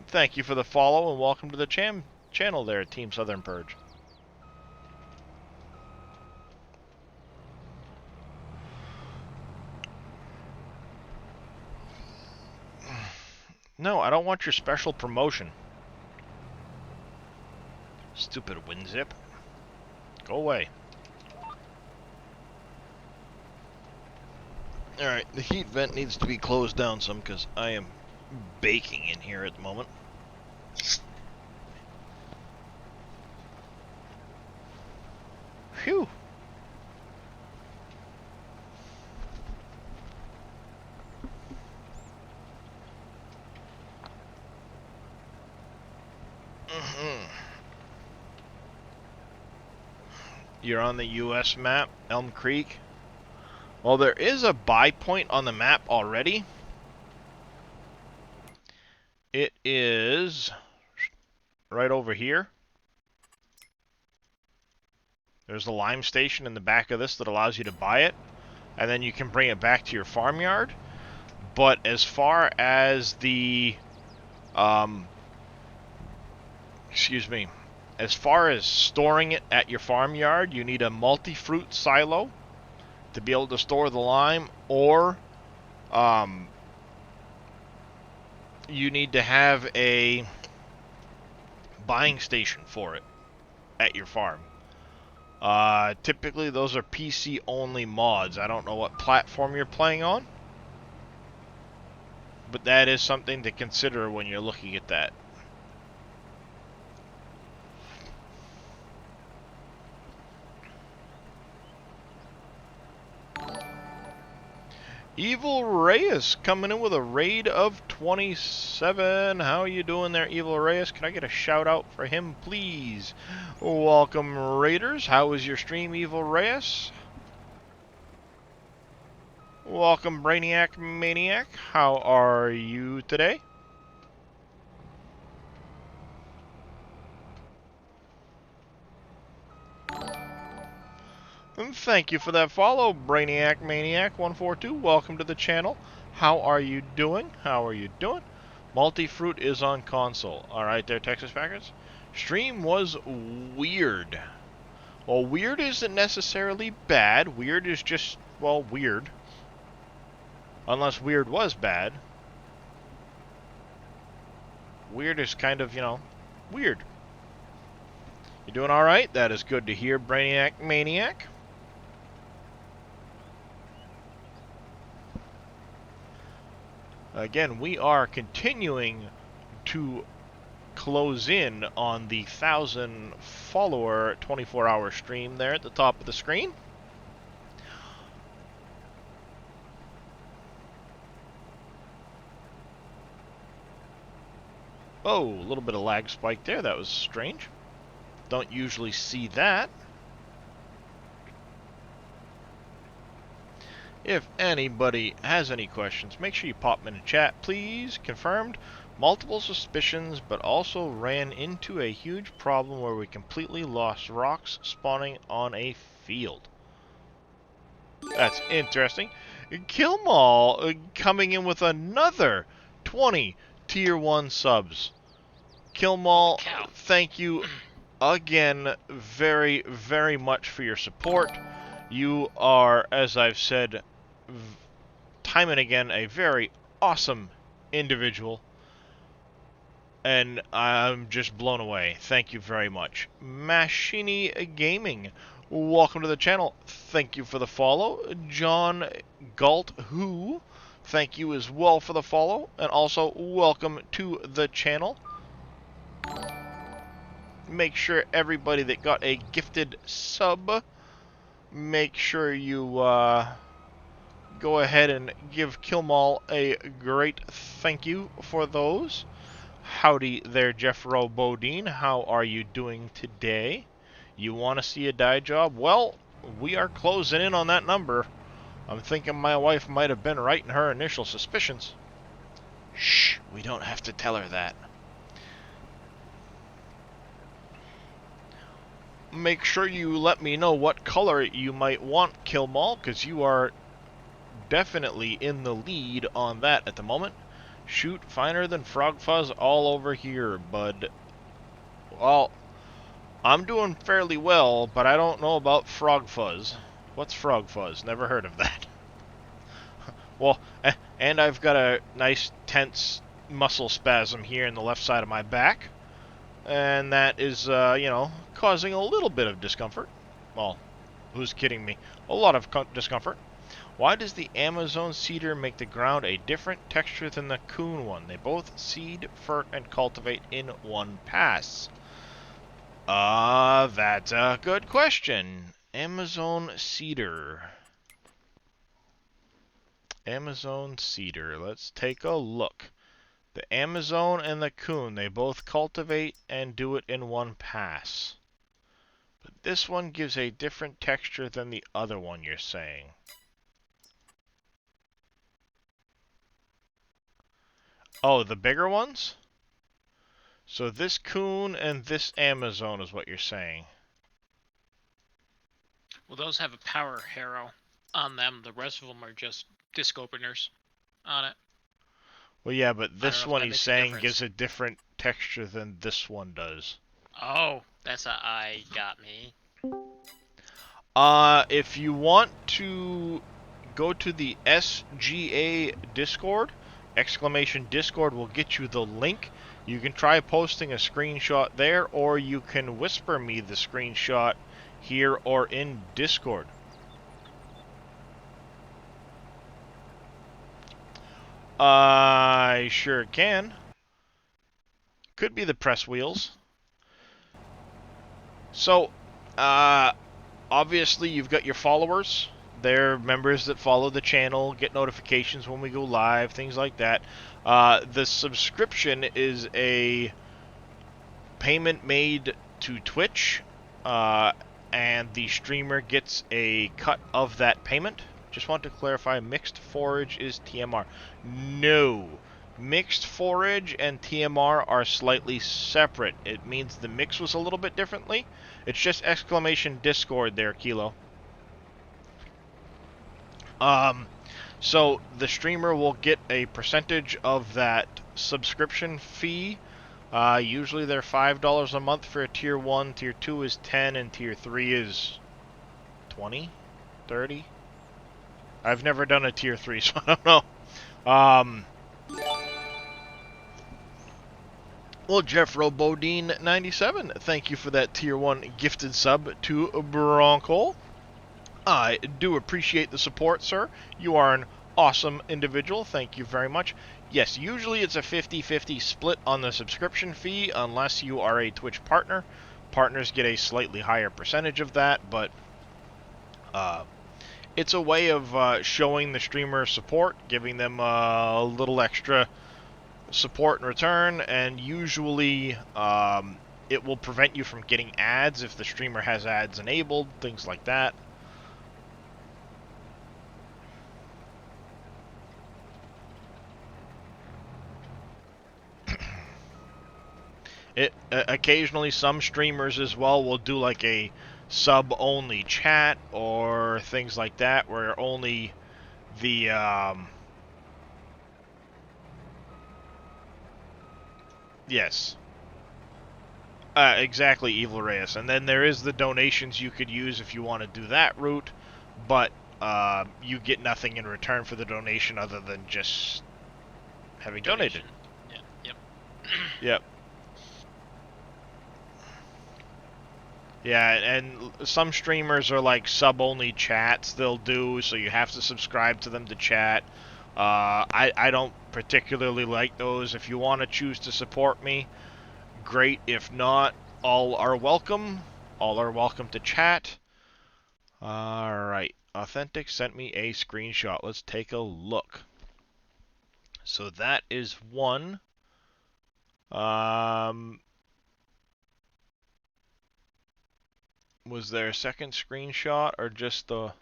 Thank you for the follow and welcome to the channel there, Team Southern Purge. No, I don't want your special promotion. Stupid WinZip. Go away. Alright, the heat vent needs to be closed down some because I am baking in here at the moment. Phew. You're on the US map, Elm Creek. Well, there is a buy point on the map already. It is right over here. There's a lime station in the back of this that allows you to buy it, and then you can bring it back to your farmyard. But as far as the, as far as storing it at your farmyard, you need a multi-fruit silo to be able to store the lime, or you need to have a buying station for it at your farm. Typically those are PC only mods. I don't know what platform you're playing on, but that is something to consider when you're looking at that. Evil Reyes coming in with a raid of 27. How are you doing there, Evil Reyes? Can I get a shout out for him, please? Welcome, Raiders. How was your stream, Evil Reyes? Welcome, Brainiac Maniac. How are you today? And thank you for that follow, Brainiac Maniac 142. Welcome to the channel. How are you doing? How are you doing? Multi-fruit is on console. Alright there, Texas Packers. Stream was weird. Well, weird isn't necessarily bad. Weird is just, well, weird. Unless weird was bad. Weird is kind of, you know, weird. You doing alright? That is good to hear, Brainiac Maniac. Again, we are continuing to close in on the 1,000 follower 24-hour stream there at the top of the screen. Oh, a little bit of lag spike there. That was strange. Don't usually see that. If anybody has any questions, make sure you pop them in the chat, please. Confirmed. Multiple suspicions, but also ran into a huge problem where we completely lost rocks spawning on a field. That's interesting. Killmall coming in with another 20 Tier 1 subs. Killmall, thank you again very, very much for your support. You are, as I've said time and again, a very awesome individual. And I'm just blown away. Thank you very much. Machini Gaming, welcome to the channel. Thank you for the follow. John Galt, who, thank you as well for the follow. And also, welcome to the channel. Make sure everybody that got a gifted sub, make sure you go ahead and give Killmall a great thank you for those. Howdy there, Jeffro Bodine. How are you doing today? You want to see a dye job? Well, we are closing in on that number. I'm thinking my wife might have been right in her initial suspicions. Shh, we don't have to tell her that. Make sure you let me know what color you might want, Killmall, because you are definitely in the lead on that at the moment. Shoot, finer than Frog Fuzz all over here, bud. Well, I'm doing fairly well, but I don't know about Frog Fuzz. What's Frog Fuzz? Never heard of that. Well, and I've got a nice tense muscle spasm here in the left side of my back. And that is, you know, causing a little bit of discomfort. Well, who's kidding me? A lot of discomfort. Why does the Amazon cedar make the ground a different texture than the coon one? They both seed, fert, and cultivate in one pass. That's a good question. Amazon cedar. Amazon cedar. Let's take a look. The Amazon and the coon, they both cultivate and do it in one pass. But this one gives a different texture than the other one, you're saying. Oh, the bigger ones? So this coon and this Amazon is what you're saying. Well, those have a power harrow on them. The rest of them are just disc openers on it. Well, yeah, but this one he's saying difference. gives a different texture than this one does. Oh, that's a I got me. If you want to go to the SGA Discord, exclamation Discord will get you the link. You can try posting a screenshot there, or you can whisper me the screenshot here or in Discord. I sure can. Could be the press wheels. So, obviously you've got your followers. They're members that follow the channel, get notifications when we go live, things like that. The subscription is a payment made to Twitch, and the streamer gets a cut of that payment. Just want to clarify, mixed forage is TMR. No. Mixed forage and TMR are slightly separate. It means the mix was a little bit differently. It's just exclamation Discord there, Kilo. So the streamer will get a percentage of that subscription fee. Usually they're $5 a month for a tier 1, tier 2 is 10, and tier 3 is 20, 30. I've never done a tier 3, so I don't know. Well, Jeff Robodine 97, thank you for that tier 1 gifted sub to Bronco. I do appreciate the support, sir. You are an awesome individual. Thank you very much. Yes, usually it's a 50-50 split on the subscription fee unless you are a Twitch partner. Partners get a slightly higher percentage of that, but it's a way of showing the streamer support, giving them a little extra support in return, and usually it will prevent you from getting ads if the streamer has ads enabled, things like that. Occasionally some streamers as well will do like a sub-only chat or things like that where only the yes. Exactly, Evil Reyes. And then there is the donations you could use if you want to do that route, but you get nothing in return for the donation other than just having donated. Yeah. Yep. Yep. Yeah, and some streamers are like sub-only chats they'll do, so you have to subscribe to them to chat. I don't particularly like those. If you want to choose to support me, great. If not, all are welcome. All are welcome to chat. Alright, Authentic sent me a screenshot. Let's take a look. So that is one. Was there a second screenshot or just the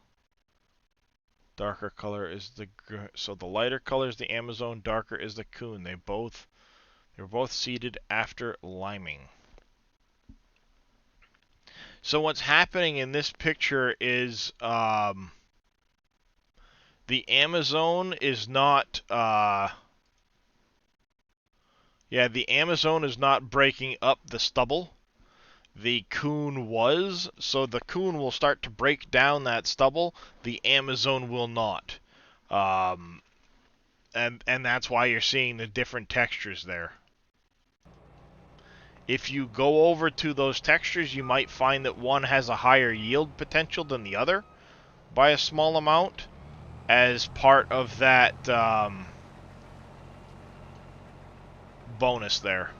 darker color is the so the lighter color is the Amazon, darker is the Coon. They're both seeded after liming. So what's happening in this picture is the Amazon is not the Amazon is not breaking up the stubble. The Coon was, so the Coon will start to break down that stubble. The Amazon will not, and that's why you're seeing the different textures there. If you go over to those textures, you might find that one has a higher yield potential than the other by a small amount, as part of that bonus there.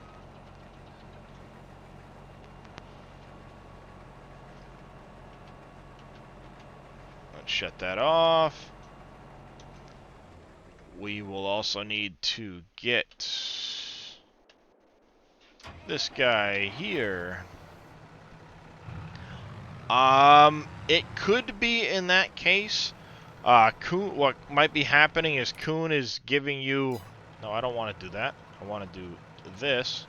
Shut that off. We will also need to get this guy here. It could be in that case. Coon, what might be happening is Coon is giving you. No, I don't want to do that. I want to do this.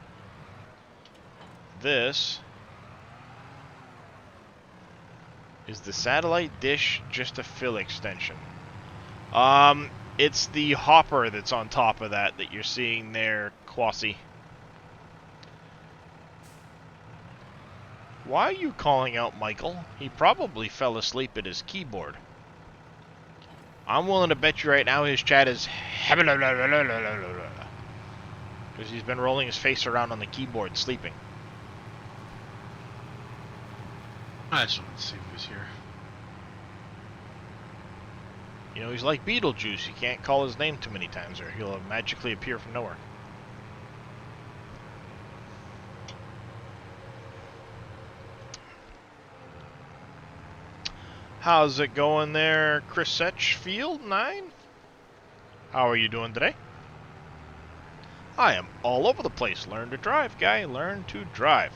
This. Is the satellite dish just a fill extension? It's the hopper that's on top of that you're seeing there, Quasi. Why are you calling out Michael? He probably fell asleep at his keyboard. I'm willing to bet you right now his chat is because he's been rolling his face around on the keyboard sleeping. I just wanted to see who was here. You know, he's like Beetlejuice. You can't call his name too many times or he'll magically appear from nowhere. How's it going there, Chris Setchfield 9? How are you doing today? I am all over the place. Learn to drive, guy. Learn to drive.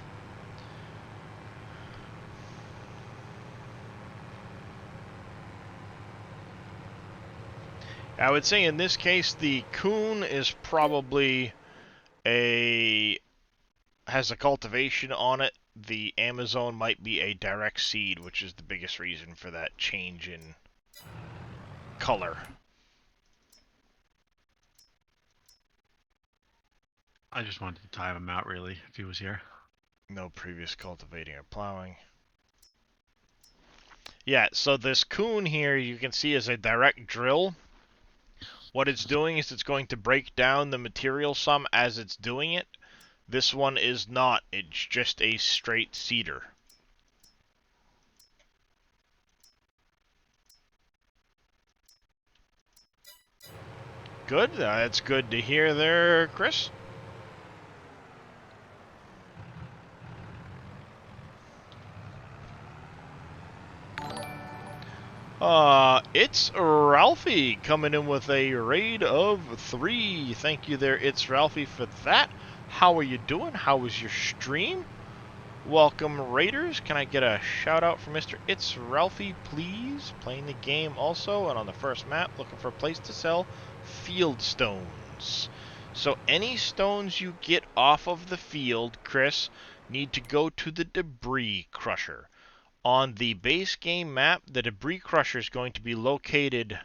I would say in this case, the Coon is probably has a cultivation on it. The Amazon might be a direct seed, which is the biggest reason for that change in color. I just wanted to time him out, really, if he was here. No previous cultivating or plowing. Yeah, so this coon here you can see is a direct drill. What it's doing is it's going to break down the material some as it's doing it. This one is not. It's just a straight seeder. Good. That's good to hear there, Chris. It's Ralphie coming in with a raid of 3. Thank you there, It's Ralphie, for that. How are you doing? How was your stream? Welcome, Raiders. Can I get a shout out for Mr. It's Ralphie, please? Playing the game also, and on the first map, looking for a place to sell field stones. So any stones you get off of the field, Chris, need to go to the debris crusher. On the base game map, the debris crusher is going to be located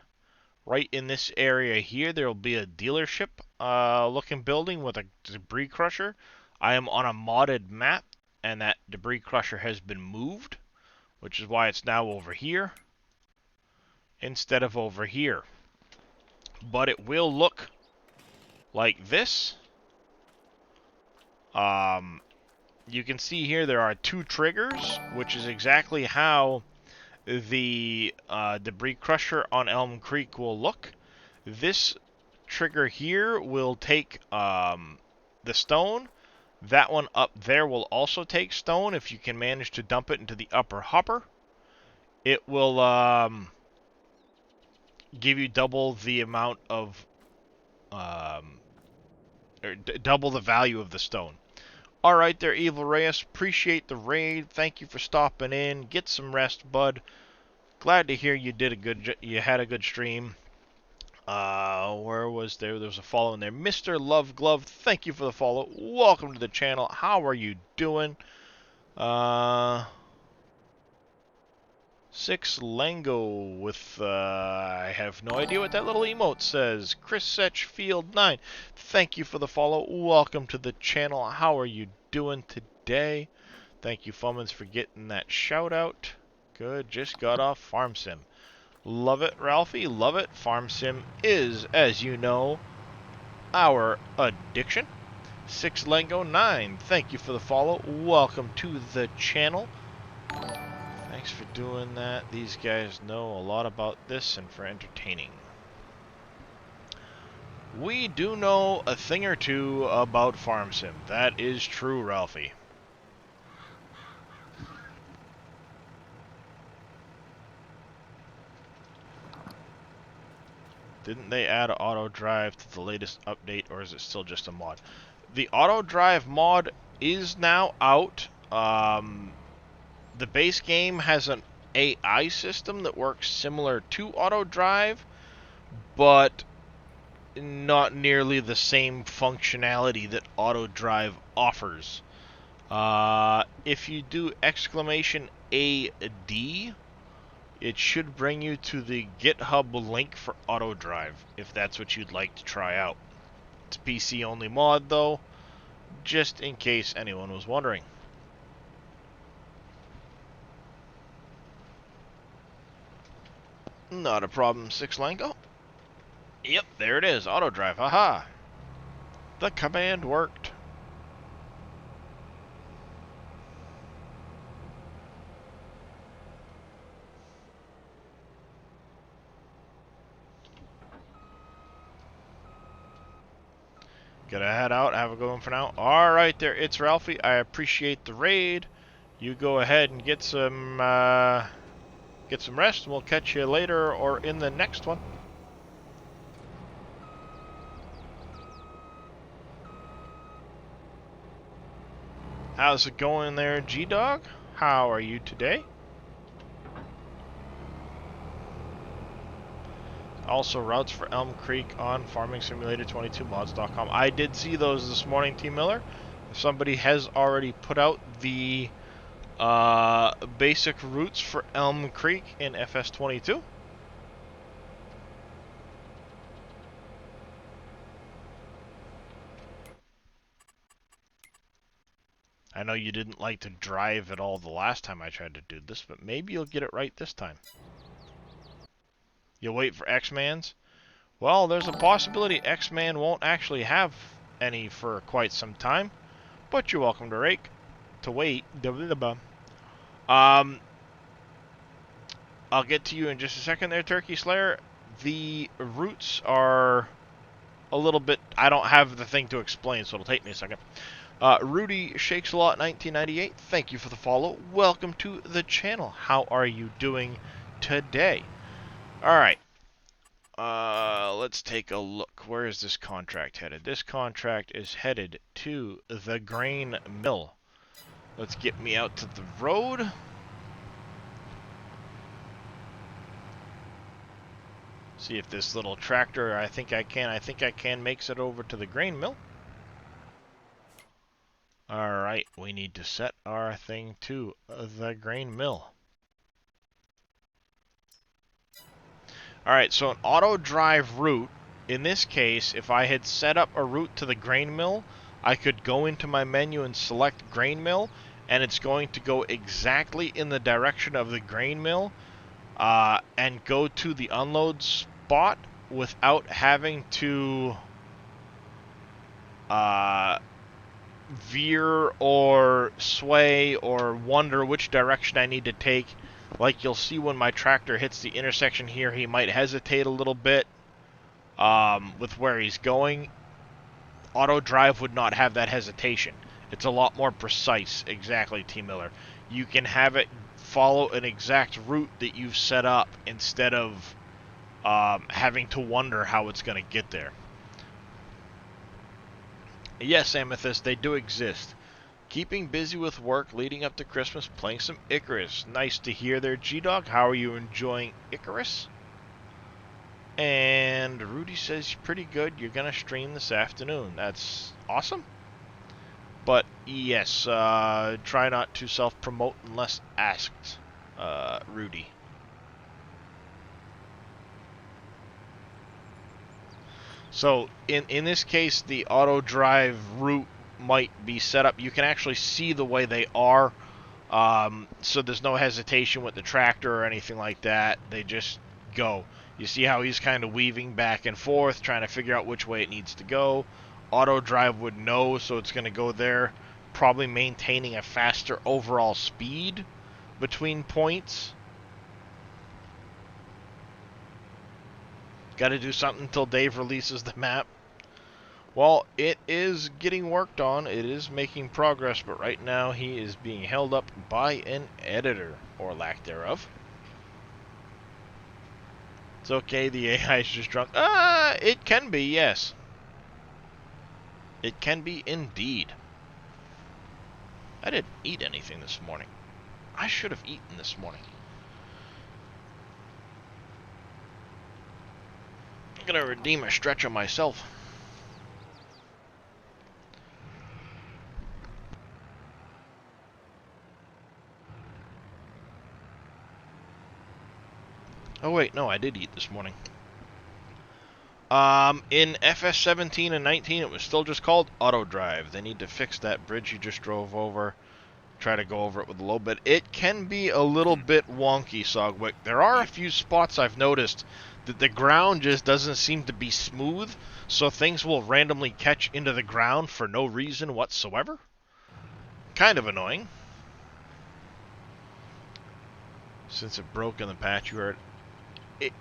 right in this area here. There will be a dealership looking building with a debris crusher. I am on a modded map, and that debris crusher has been moved, which is why it's now over here instead of over here. But it will look like this. You can see here there are 2 triggers, which is exactly how the debris crusher on Elm Creek will look. This trigger here will take the stone. That one up there will also take stone if you can manage to dump it into the upper hopper. It will give you double the amount of double the value of the stone. Alright there, Evil Reyes. Appreciate the raid. Thank you for stopping in. Get some rest, bud. Glad to hear you had a good stream. Where was there? There was a follow in there. Mr. Love Glove, thank you for the follow. Welcome to the channel. How are you doing? 6 Lango with, I have no idea what that little emote says. Chris Setchfield 9, thank you for the follow. Welcome to the channel. How are you doing today? Thank you, Fummins, for getting that shout out. Good, just got off Farm Sim. Love it, Ralphie, love it. Farm Sim is, as you know, our addiction. 6 Lango 9, thank you for the follow. Welcome to the channel. Thanks for doing that. These guys know a lot about this and for entertaining. We do know a thing or two about Farm Sim. That is true, Ralphie. Didn't they add auto drive to the latest update, or is it still just a mod? The auto drive mod is now out. The base game has an AI system that works similar to auto drive, but not nearly the same functionality that auto drive offers. If you do exclamation AD, it should bring you to the GitHub link for auto drive, if that's what you'd like to try out. It's a PC only mod though, just in case anyone was wondering. Not a problem, 6 Lango. Yep, there it is, auto drive, haha. The command worked. Gotta head out, have a good one for now. Alright there, it's Ralphie, I appreciate the raid. You go ahead and get some rest, and we'll catch you later or in the next one. How's it going there, G-Dog? How are you today? Also, routes for Elm Creek on FarmingSimulator22mods.com. I did see those this morning, T. Miller. Somebody has already put out the basic routes for Elm Creek in FS22. I know you didn't like to drive at all the last time I tried to do this, but maybe you'll get it right this time. You'll wait for X-Mans? Well, there's a possibility X-Man won't actually have any for quite some time, but you're welcome to wait. I'll get to you in just a second there, Turkey Slayer. The routes are a little bit... I don't have the thing to explain, so it'll take me a second. Rudy Shakes a Lot 1998, thank you for the follow. Welcome to the channel. How are you doing today? Alright. Let's take a look. Where is this contract headed? This contract is headed to the grain mill. Let's get me out to the road. See if this little tractor, I think I can, makes it over to the grain mill. Alright, we need to set our thing to the grain mill. Alright, so an auto drive route, in this case, if I had set up a route to the grain mill, I could go into my menu and select grain mill, and it's going to go exactly in the direction of the grain mill, and go to the unload spot without having to veer or sway or wonder which direction I need to take. Like you'll see when my tractor hits the intersection here, he might hesitate a little bit with where he's going. Auto drive would not have that hesitation. It's a lot more precise. Exactly, T. Miller. You can have it follow an exact route that you've set up instead of having to wonder how it's going to get there. Yes, Amethyst, they do exist. Keeping busy with work leading up to Christmas, playing some Icarus. Nice to hear there, G-Dog. How are you enjoying Icarus? And Rudy says, pretty good. You're going to stream this afternoon. That's awesome. But, yes, try not to self-promote unless asked, Rudy. So, in this case, the auto drive route might be set up. You can actually see the way they are, so there's no hesitation with the tractor or anything like that. They just go. You see how he's kind of weaving back and forth, trying to figure out which way it needs to go. Auto drive would know, so it's going to go there, probably maintaining a faster overall speed between points. Got to do something until Dave releases the map. Well, it is getting worked on. It is making progress, but right now he is being held up by an editor, or lack thereof. It's okay, the AI is just drunk. It can be, yes. It can be indeed. I didn't eat anything this morning. I should have eaten this morning. I'm gonna redeem a stretch on myself. Oh wait, no, I did eat this morning. In FS17 and 19, it was still just called auto drive. They need to fix that bridge you just drove over. Try to go over it with a low bit. It can be a little bit wonky, Sogwick. There are a few spots I've noticed that the ground just doesn't seem to be smooth, so things will randomly catch into the ground for no reason whatsoever. Kind of annoying. Since it broke in the patch, you heard.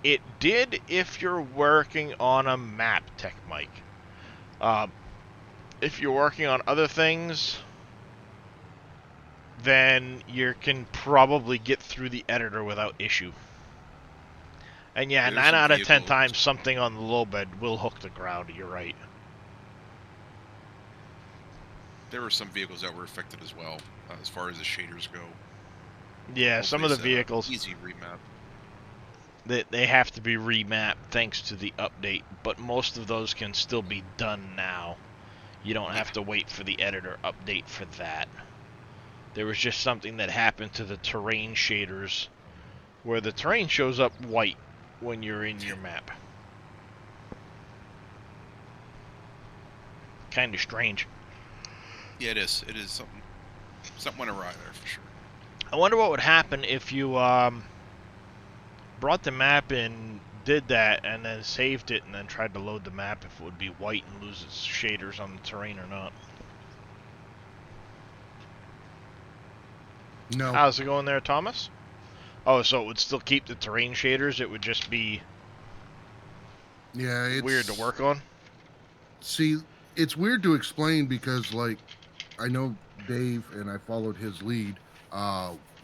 It did if you're working on a map, Tech Mike. If you're working on other things, then you can probably get through the editor without issue. And yeah, 9 out of 10 times something on the low bed will hook the ground, you're right. There were some vehicles that were affected as well, as far as the shaders go. Yeah, some of the vehicles... Easy remap. They have to be remapped thanks to the update, but most of those can still be done now. You don't have to wait for the editor update for that. There was just something that happened to the terrain shaders, where the terrain shows up white when you're in your map. Kind of strange. Yeah, it is. It is something. Something went awry there for sure. I wonder what would happen if you brought the map in, did that, and then saved it, and then tried to load the map, if it would be white and lose its shaders on the terrain or not. No. How's it going there, Thomas? Oh, so it would still keep the terrain shaders, it would just be Yeah, it's weird to work on? See, it's weird to explain because, like, I know Dave and I followed his lead.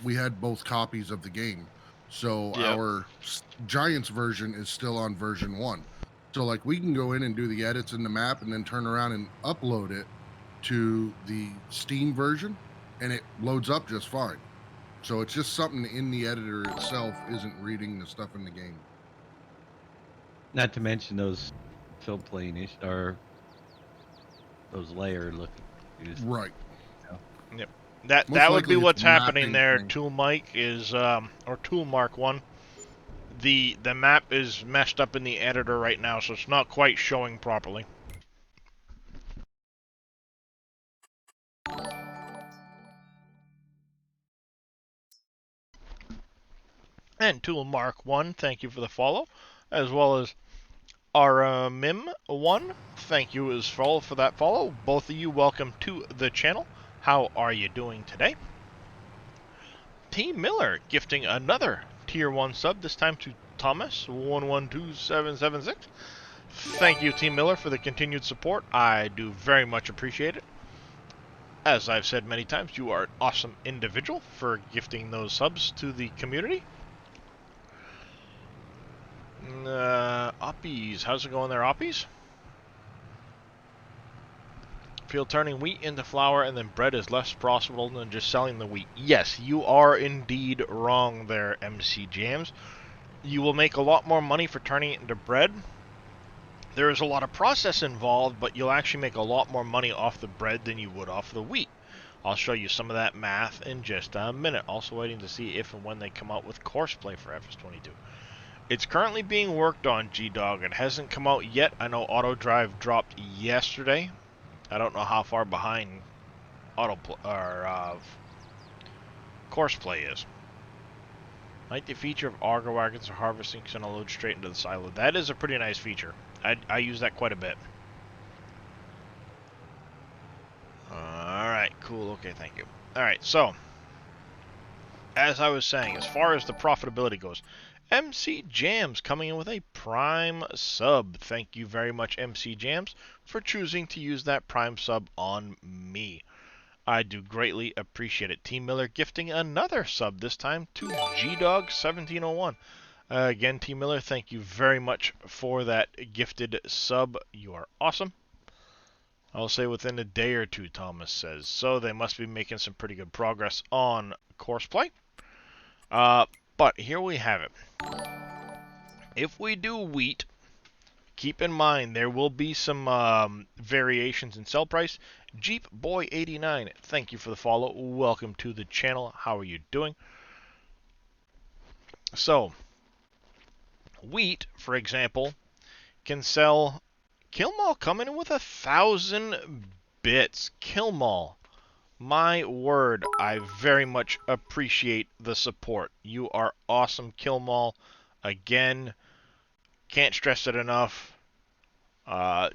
We had both copies of the game. So Yep. our Giants version is still on version 1. So, like, we can go in and do the edits in the map and then turn around and upload it to the Steam version, and it loads up just fine. So it's just something in the editor itself isn't reading the stuff in the game. Not to mention those floodplain or those layer looking. Right. Yep. Most That would be likely it's what's a happening mapping there, thing. Tool Mike, is, or Tool Mark 1. The map is messed up in the editor right now, so it's not quite showing properly. And Tool Mark 1, thank you for the follow, as well as Mim1, thank you as well for that follow. Both of you, welcome to the channel. How are you doing today? T. Miller gifting another Tier 1 sub, this time to Thomas 112776. Thank you, T. Miller, for the continued support. I do very much appreciate it. As I've said many times, you are an awesome individual for gifting those subs to the community. Oppies, how's it going there, Oppies? Feel turning wheat into flour and then bread is less profitable than just selling the wheat. Yes, you are indeed wrong there, MC Jams. You will make a lot more money for turning it into bread. There is a lot of process involved, but you'll actually make a lot more money off the bread than you would off the wheat. I'll show you some of that math in just a minute. Also waiting to see if and when they come out with courseplay for FS22. It's currently being worked on, G-Dog. It hasn't come out yet. I know Auto Drive dropped yesterday. I don't know how far behind courseplay is. Like the feature of auger wagons or harvesting can load straight into the silo. That is a pretty nice feature. I use that quite a bit. Alright, cool. Okay, thank you. Alright, so, as I was saying, as far as the profitability goes, MC Jams coming in with a Prime sub. Thank you very much, MC Jams, for choosing to use that Prime sub on me. I do greatly appreciate it. Team Miller gifting another sub, this time to GDog1701. Again, Team Miller, thank you very much for that gifted sub. You are awesome. I'll say within a day or two, Thomas says. So they must be making some pretty good progress on courseplay. But here we have it. If we do wheat, keep in mind there will be some variations in sell price. Jeep Boy 89, thank you for the follow. Welcome to the channel. How are you doing? So, wheat, for example, can sell. Killmall coming in with 1,000 bits. Killmall. My word, I very much appreciate the support. You are awesome, Killmall. Again, can't stress it enough.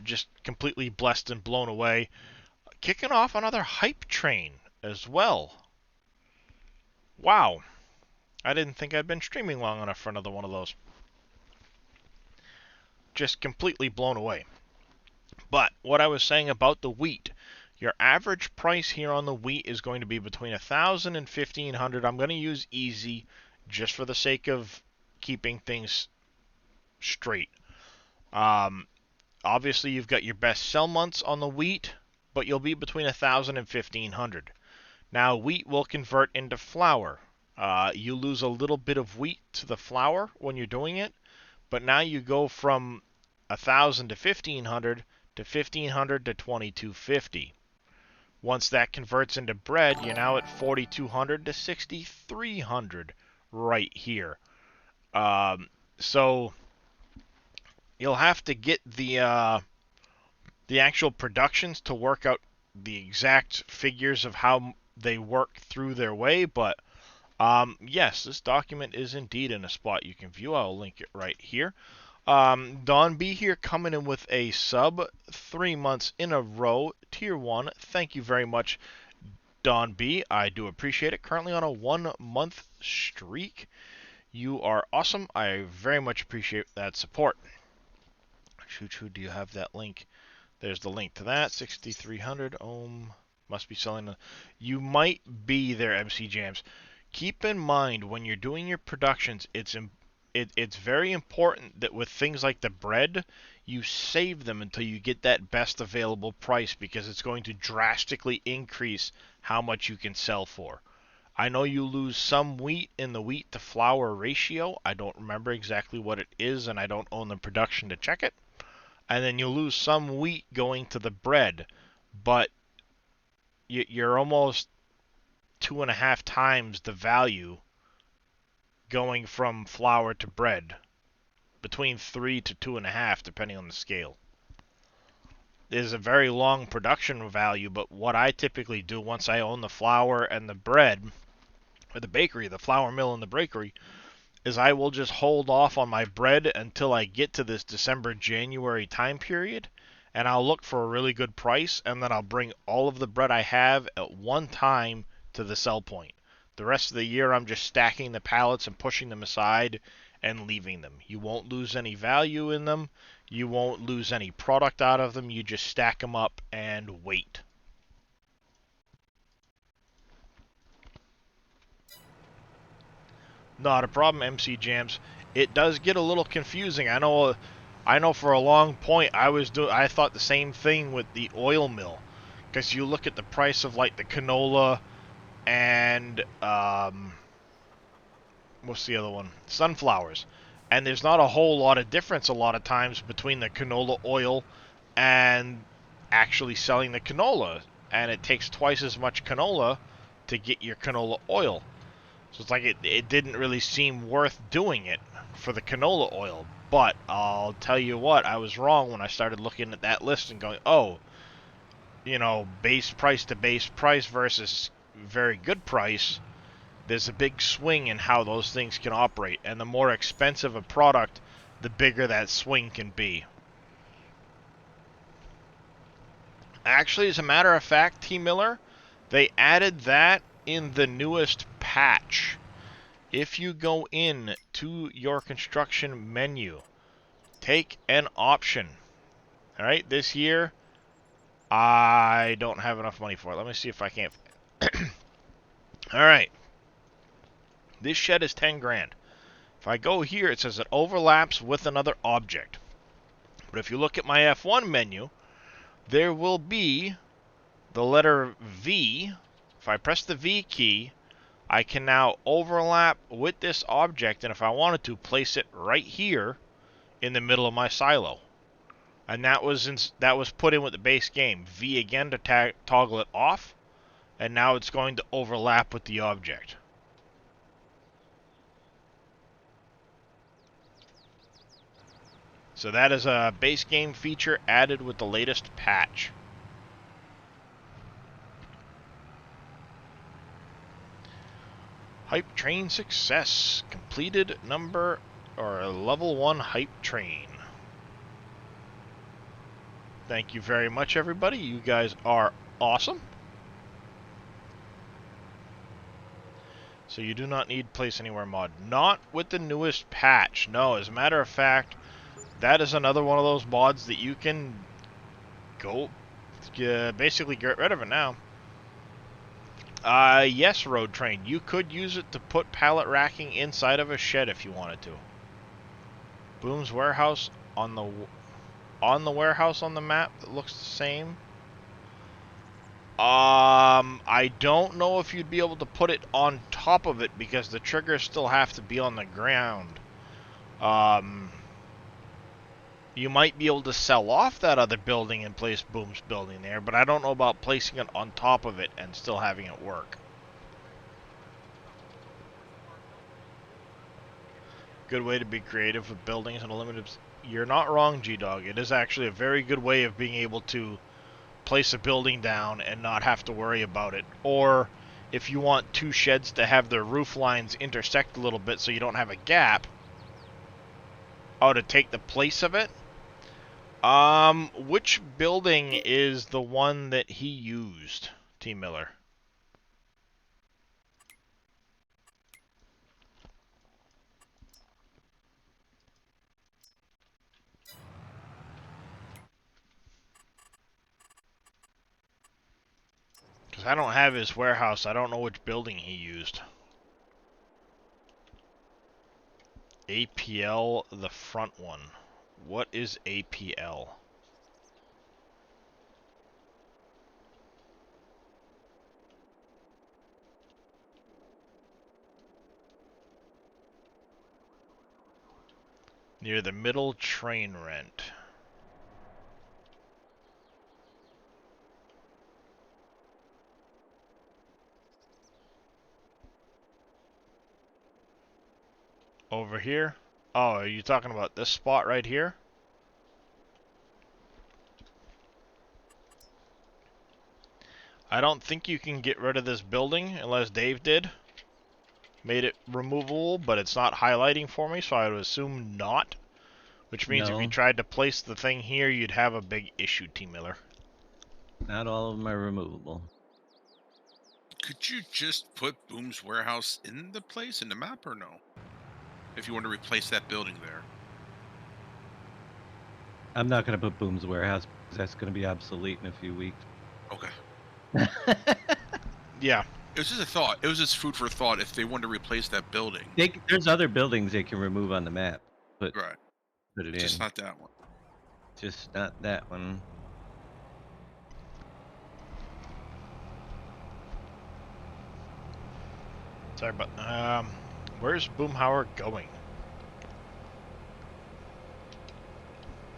Just completely blessed and blown away. Kicking off another hype train as well. Wow. I didn't think I'd been streaming long enough for another one of those. Just completely blown away. But what I was saying about the wheat, your average price here on the wheat is going to be between 1,000 and 1,500. I'm going to use easy just for the sake of keeping things straight. Obviously, you've got your best sell months on the wheat, but you'll be between 1,000 and 1,500. Now, wheat will convert into flour. You lose a little bit of wheat to the flour when you're doing it, but now you go from 1,000 to 1,500 to 1,500 to 2,250. Once that converts into bread, you're now at 4,200 to 6,300 right here. So you'll have to get the actual productions to work out the exact figures of how they work through their way, but yes, this document is indeed in a spot you can view. I'll link it right here. Don B here coming in with a sub 3 months in a row, tier 1. Thank you very much, Don B. I do appreciate it. Currently on a 1-month streak. You are awesome. I very much appreciate that support. Choo-choo, do you have that link? There's the link to that. 6300 ohm. Must be selling. You might be there, MC Jams. Keep in mind when you're doing your productions, it's very important that with things like the bread, you save them until you get that best available price, because it's going to drastically increase how much you can sell for. I know you lose some wheat in the wheat to flour ratio. I don't remember exactly what it is, and I don't own the production to check it. And then you lose some wheat going to the bread, but you're almost 2.5 times the value going from flour to bread, between 3 to 2.5 depending on the scale. There's a very long production value, but what I typically do once I own the flour and the bread, or the bakery, the flour mill and the bakery, is I will just hold off on my bread until I get to this December-January time period, and I'll look for a really good price, and then I'll bring all of the bread I have at one time to the sell point. The rest of the year I'm just stacking the pallets and pushing them aside and leaving them. You won't lose any value in them. You won't lose any product out of them. You just stack them up and wait. Not a problem, MC Jams. It does get a little confusing. I know for a long point I thought the same thing with the oil mill, because you look at the price of like the canola and what's the other one? Sunflowers. And there's not a whole lot of difference a lot of times between the canola oil and actually selling the canola. And it takes twice as much canola to get your canola oil. So it's like it didn't really seem worth doing it for the canola oil. But I'll tell you what, I was wrong when I started looking at that list and going, oh, you know, base price to base price versus very good price. There's a big swing in how those things can operate. And the more expensive a product, the bigger that swing can be. Actually, as a matter of fact, T. Miller, they added that in the newest patch. If you go in to your construction menu, take an option. Alright, this year, I don't have enough money for it. Let me see if I can't. Alright. This shed is 10 grand. If I go here, it says it overlaps with another object. But if you look at my F1 menu, there will be the letter V. If I press the V key, I can now overlap with this object, and if I wanted to, place it right here in the middle of my silo. And that was put in with the base game. V again to toggle it off, and now it's going to overlap with the object. So that is a base game feature added with the latest patch. Hype train success. Completed level 1 hype train. Thank you very much, everybody. You guys are awesome. So you do not need place anywhere mod. Not with the newest patch. No, as a matter of fact, that is another one of those mods that you can go basically get rid of it now. Yes, Road Train. You could use it to put pallet racking inside of a shed if you wanted to. Boom's warehouse on the warehouse on the map that looks the same. I don't know if you'd be able to put it on top of it because the triggers still have to be on the ground. You might be able to sell off that other building and place Boom's building there, but I don't know about placing it on top of it and still having it work. Good way to be creative with buildings and limited. You're not wrong, G-Dog. It is actually a very good way of being able to place a building down and not have to worry about it. Or if you want two sheds to have their roof lines intersect a little bit so you don't have a gap, to take the place of it. Which building is the one that he used, T. Miller? Because I don't have his warehouse. I don't know which building he used. APL, the front one. What is APL? Near the middle train rent. Over here? Oh, are you talking about this spot right here? I don't think you can get rid of this building unless Dave did. Made it removable, but it's not highlighting for me, so I would assume not. Which means if you No. tried to place the thing here, you'd have a big issue, T. Miller. Not all of them are removable. Could you just put Boom's warehouse in the place in the map, or no? If you want to replace that building there. I'm not going to put Boom's warehouse because that's going to be obsolete in a few weeks. Okay. Yeah. It was just a thought. It was just food for thought. If they wanted to replace that building, There's other buildings they can remove on the map. Put right? it in. Just not that one. Just not that one. Sorry, but where's Boomhauer going?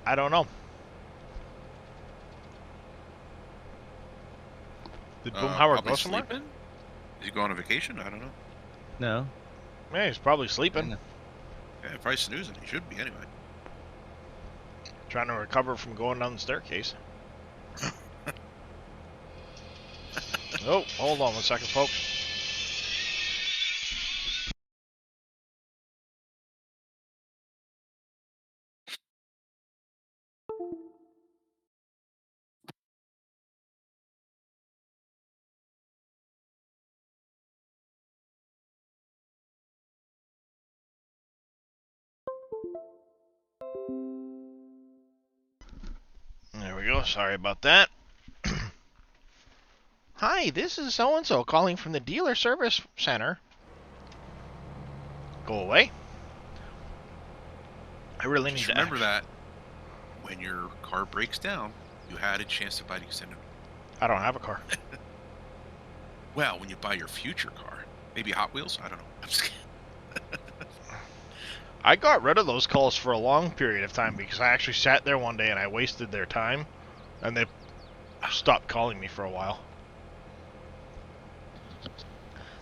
I don't know. Did Boomhauer Probably go somewhere? sleeping? Did he go on a vacation? I don't know. No. Yeah, he's probably I sleeping. know. Yeah, probably snoozing. He should be anyway. Trying to recover from going down the staircase. Oh, hold on one second, folks. There we go. Sorry about that. Hi, this is so-and-so calling from the dealer service center. Go away. I really need Just to remember that when your car breaks down, you had a chance to buy the extended. I don't have a car. Well, when you buy your future car, maybe Hot Wheels. I don't know. I'm just kidding. I got rid of those calls for a long period of time because I actually sat there one day and I wasted their time, and they stopped calling me for a while.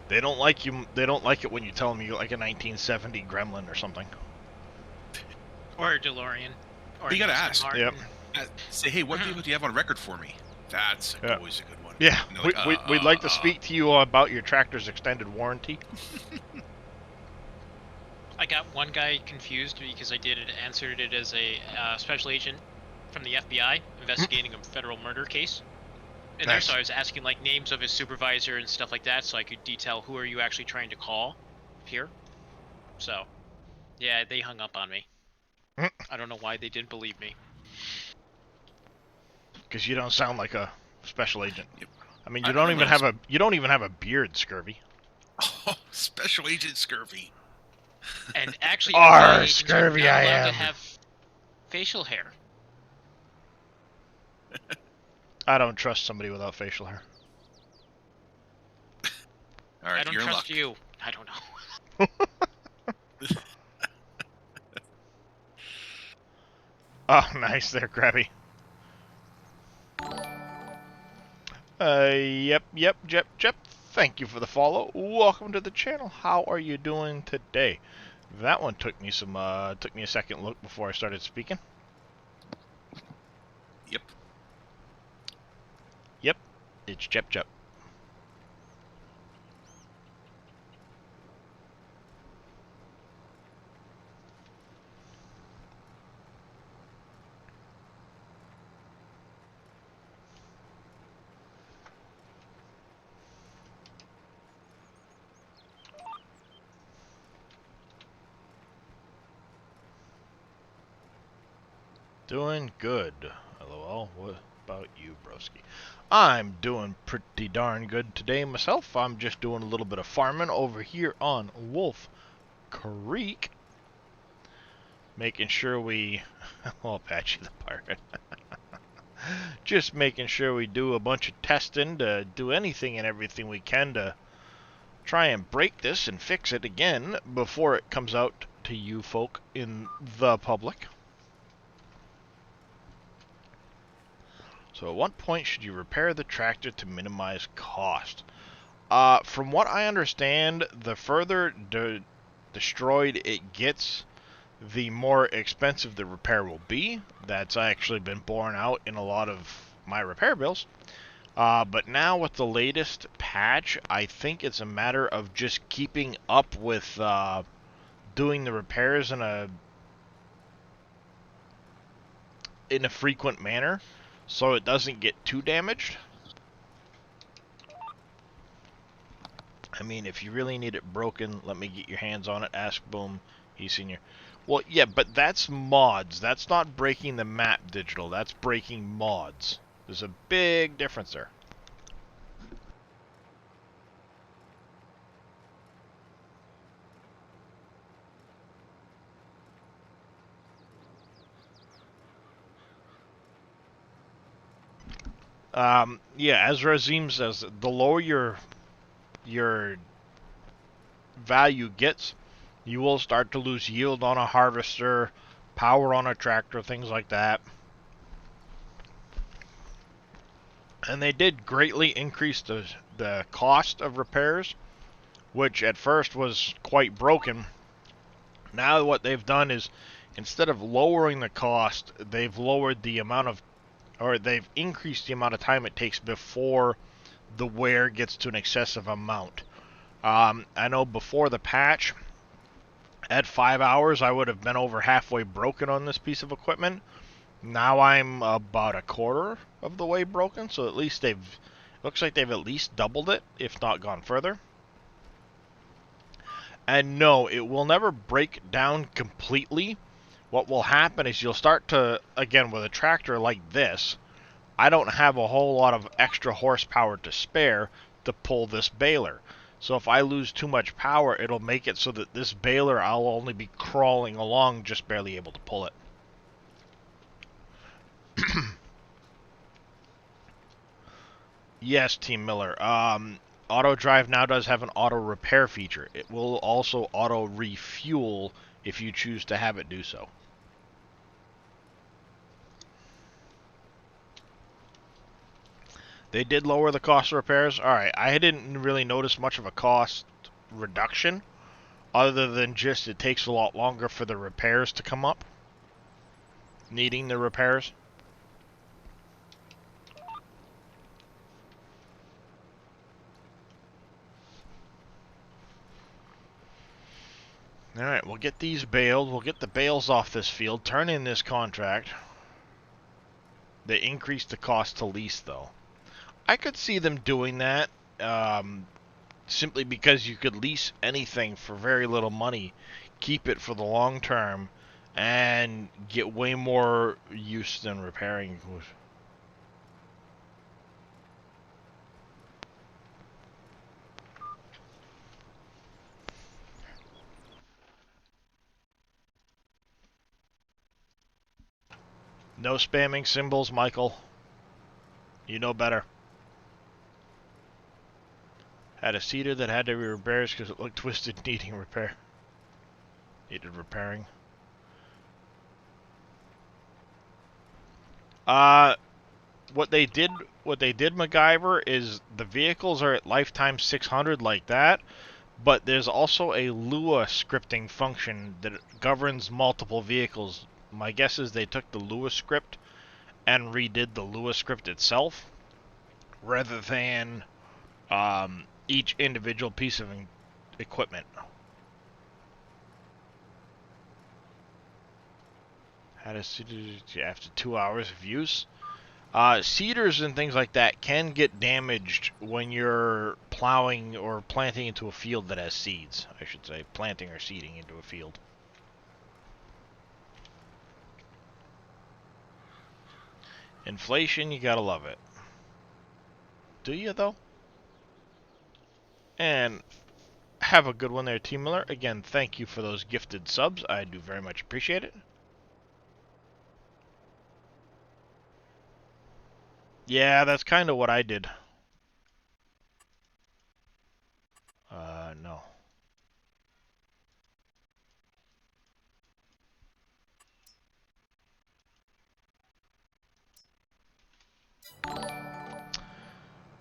They don't like you. They don't like it when you tell them you like a 1970 Gremlin or something. Or a DeLorean. Or You gotta an ask. Aston Yep. Martin. Say, hey, what vehicle do you have on record for me? That's Yeah. always a good one. Yeah, And they're like, we'd like to speak to you about your tractor's extended warranty. I got one guy confused because I answered it as a special agent from the FBI investigating a federal murder case. And there, Nice. so I was asking like names of his supervisor and stuff like that, so I could detail who are you actually trying to call here. So, yeah, they hung up on me. I don't know why they didn't believe me. Because you don't sound like a special agent. Yep. I mean, I you don't don't even know. have a beard, Scurvy. Oh, Special Agent Scurvy. And actually, Arr, FBI agents scurvy are not I allowed to am. have facial hair. I don't trust somebody without facial hair. All right, I don't you're in trust luck. you. I don't know. Oh, nice there, Krabby. Yep, Jep. Thank you for the follow. Welcome to the channel. How are you doing today? That one took me a second look before I started speaking. Yep. Yep, it's Jep. Doing good. LOL. What about you, broski? I'm doing pretty darn good today myself. I'm just doing a little bit of farming over here on Wolf Creek. Making sure we... well, Apache the Pirate. Just making sure we do a bunch of testing to do anything and everything we can to try and break this and fix it again before it comes out to you folk in the public. So at what point should you repair the tractor to minimize cost? From what I understand, the further destroyed it gets, the more expensive the repair will be. That's actually been borne out in a lot of my repair bills. But now with the latest patch, I think it's a matter of just keeping up with doing the repairs in a frequent manner, so it doesn't get too damaged. I mean, if you really need it broken, let me get your hands on it. Ask Boom, he's senior. Well, yeah, but that's mods. That's not breaking the map digital. That's breaking mods. There's a big difference there. Yeah, as Razim says, the lower your value gets, you will start to lose yield on a harvester, power on a tractor, things like that. And they did greatly increase the cost of repairs, which at first was quite broken. Now what they've done is, instead of lowering the cost, they've lowered the amount of, or they've increased the amount of time it takes before the wear gets to an excessive amount. I know before the patch, at 5 hours, I would have been over halfway broken on this piece of equipment. Now I'm about a quarter of the way broken, so at least looks like they've at least doubled it, if not gone further. And no, it will never break down completely. What will happen is you'll start to, again, with a tractor like this, I don't have a whole lot of extra horsepower to spare to pull this baler. So if I lose too much power, it'll make it so that this baler, I'll only be crawling along, just barely able to pull it. Yes, Team Miller. Auto Drive now does have an auto repair feature. It will also auto refuel if you choose to have it do so. They did lower the cost of repairs. Alright, I didn't really notice much of a cost reduction, other than just it takes a lot longer for the repairs to come up. Needing the repairs. Alright, we'll get these baled. We'll get the bales off this field. Turn in this contract. They increased the cost to lease, though. I could see them doing that, simply because you could lease anything for very little money, keep it for the long term, and get way more use than repairing. No spamming symbols, Michael. You know better. Had a seeder that had to be repaired because it looked twisted, needing repair. Needed repairing. What they did, MacGyver, is the vehicles are at lifetime 600 like that, but there's also a Lua scripting function that governs multiple vehicles. My guess is they took the Lua script and redid the Lua script itself, rather than each individual piece of equipment. Had a seeder after 2 hours of use. Seeders and things like that can get damaged when you're plowing or planting into a field that has seeds, I should say. Planting or seeding into a field. Inflation, you gotta love it. Do you, though? And have a good one there, T. Miller. Again, thank you for those gifted subs. I do very much appreciate it. Yeah, that's kind of what I did. No.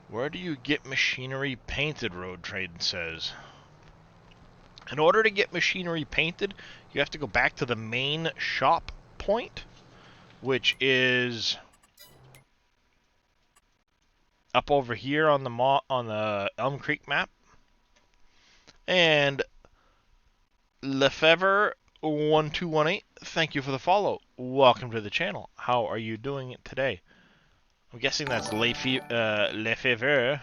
Where do you get machinery painted, Road Trade says. In order to get machinery painted, you have to go back to the main shop point, which is up over here on the Elm Creek map. And Lefevre1218, thank you for the follow. Welcome to the channel. How are you doing today? I'm guessing that's Lefevre.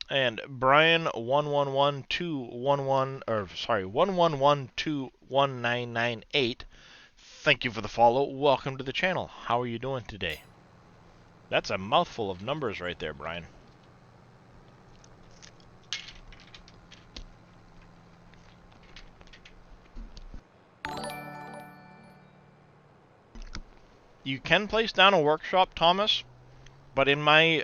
And Brian11121998, thank you for the follow. Welcome to the channel. How are you doing today? That's a mouthful of numbers right there, Brian. You can place down a workshop, Thomas, but in my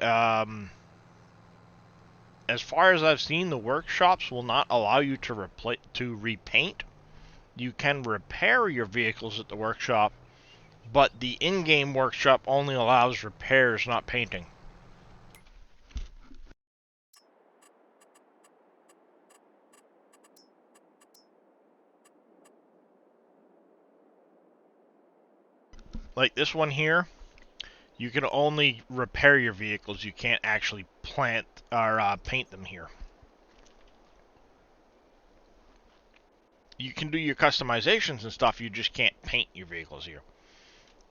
as far as I've seen, the workshops will not allow you to repaint. You can repair your vehicles at the workshop, but the in-game workshop only allows repairs, not painting. Like this one here, you can only repair your vehicles. You can't actually paint them here. You can do your customizations and stuff, you just can't paint your vehicles here.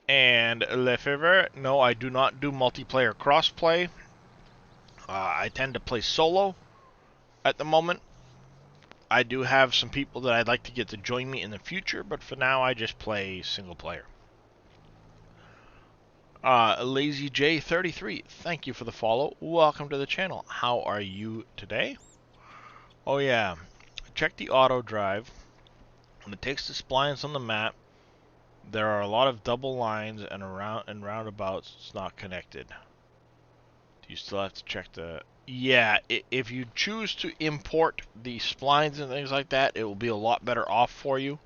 And Lefevre, no, I do not do multiplayer crossplay. I tend to play solo at the moment. I do have some people that I'd like to get to join me in the future, but for now I just play single player. LazyJ33, thank you for the follow. Welcome to the channel. How are you today? Oh yeah, check the auto drive. When it takes the splines on the map, there are a lot of double lines and roundabouts. It's not connected. Do you still have to check the... Yeah, if you choose to import the splines and things like that, it will be a lot better off for you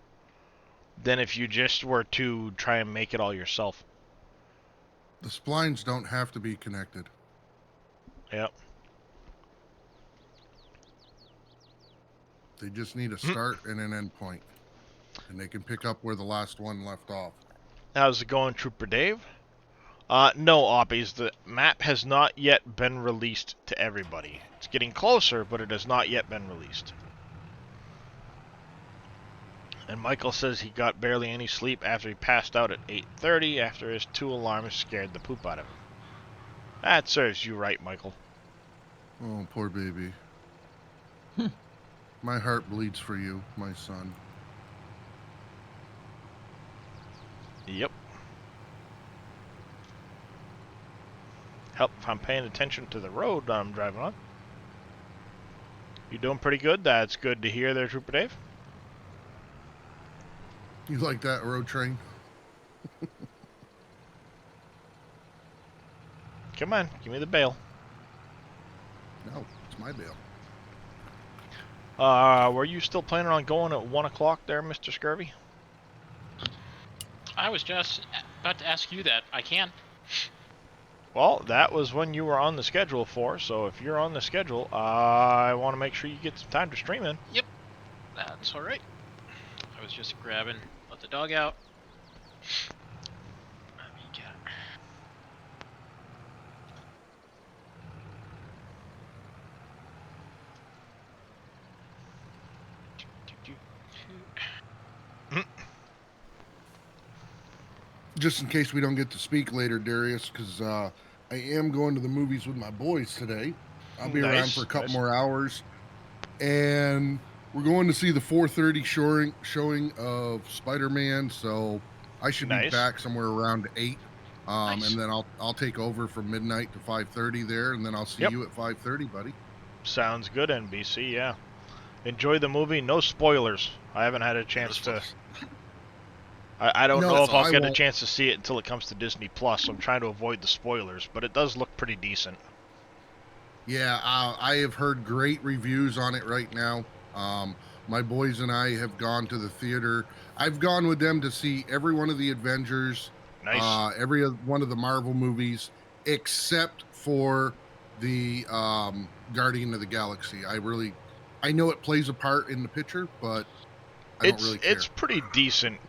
than if you just were to try and make it all yourself. The splines don't have to be connected. Yep. They just need a start and an end point. And they can pick up where the last one left off. How's it going, Trooper Dave? No, Oppies. The map has not yet been released to everybody. It's getting closer, but it has not yet been released. And Michael says he got barely any sleep after he passed out at 8:30 after his 2 alarms scared the poop out of him. That serves you right, Michael. Oh, poor baby. My heart bleeds for you, my son. Yep. Help if I'm paying attention to the road I'm driving on. You doing pretty good? That's good to hear there, Trooper Dave. You like that, road train? Come on, give me the bail. No, it's my bail. Were you still planning on going at 1 o'clock there, Mr. Scurvy? I was just about to ask you that. I can. Well, that was when you were on the schedule for, so if you're on the schedule, I want to make sure you get some time to stream in. Yep. That's alright. I was just let the dog out. Let me get him. Just in case we don't get to speak later, Darius, because I am going to the movies with my boys today. I'll be around for a couple more hours. And we're going to see the 4:30 showing of Spider-Man, so I should be Nice. back somewhere around 8. Nice. And then I'll take over from midnight to 5:30 there, and then I'll see Yep. you at 5:30, buddy. Sounds good, NBC. Yeah. Enjoy the movie. No spoilers. I haven't had a chance to. I don't No, know if I'll I get a won't. chance to see it until it comes to Disney Plus. So I'm trying to avoid the spoilers, but it does look pretty decent. Yeah, I have heard great reviews on it right now. My boys and I have gone to the theater. I've gone with them to see every one of the Avengers, Nice. every one of the Marvel movies, except for the Guardian of the Galaxy. I know it plays a part in the picture, but I don't really care. It's pretty decent.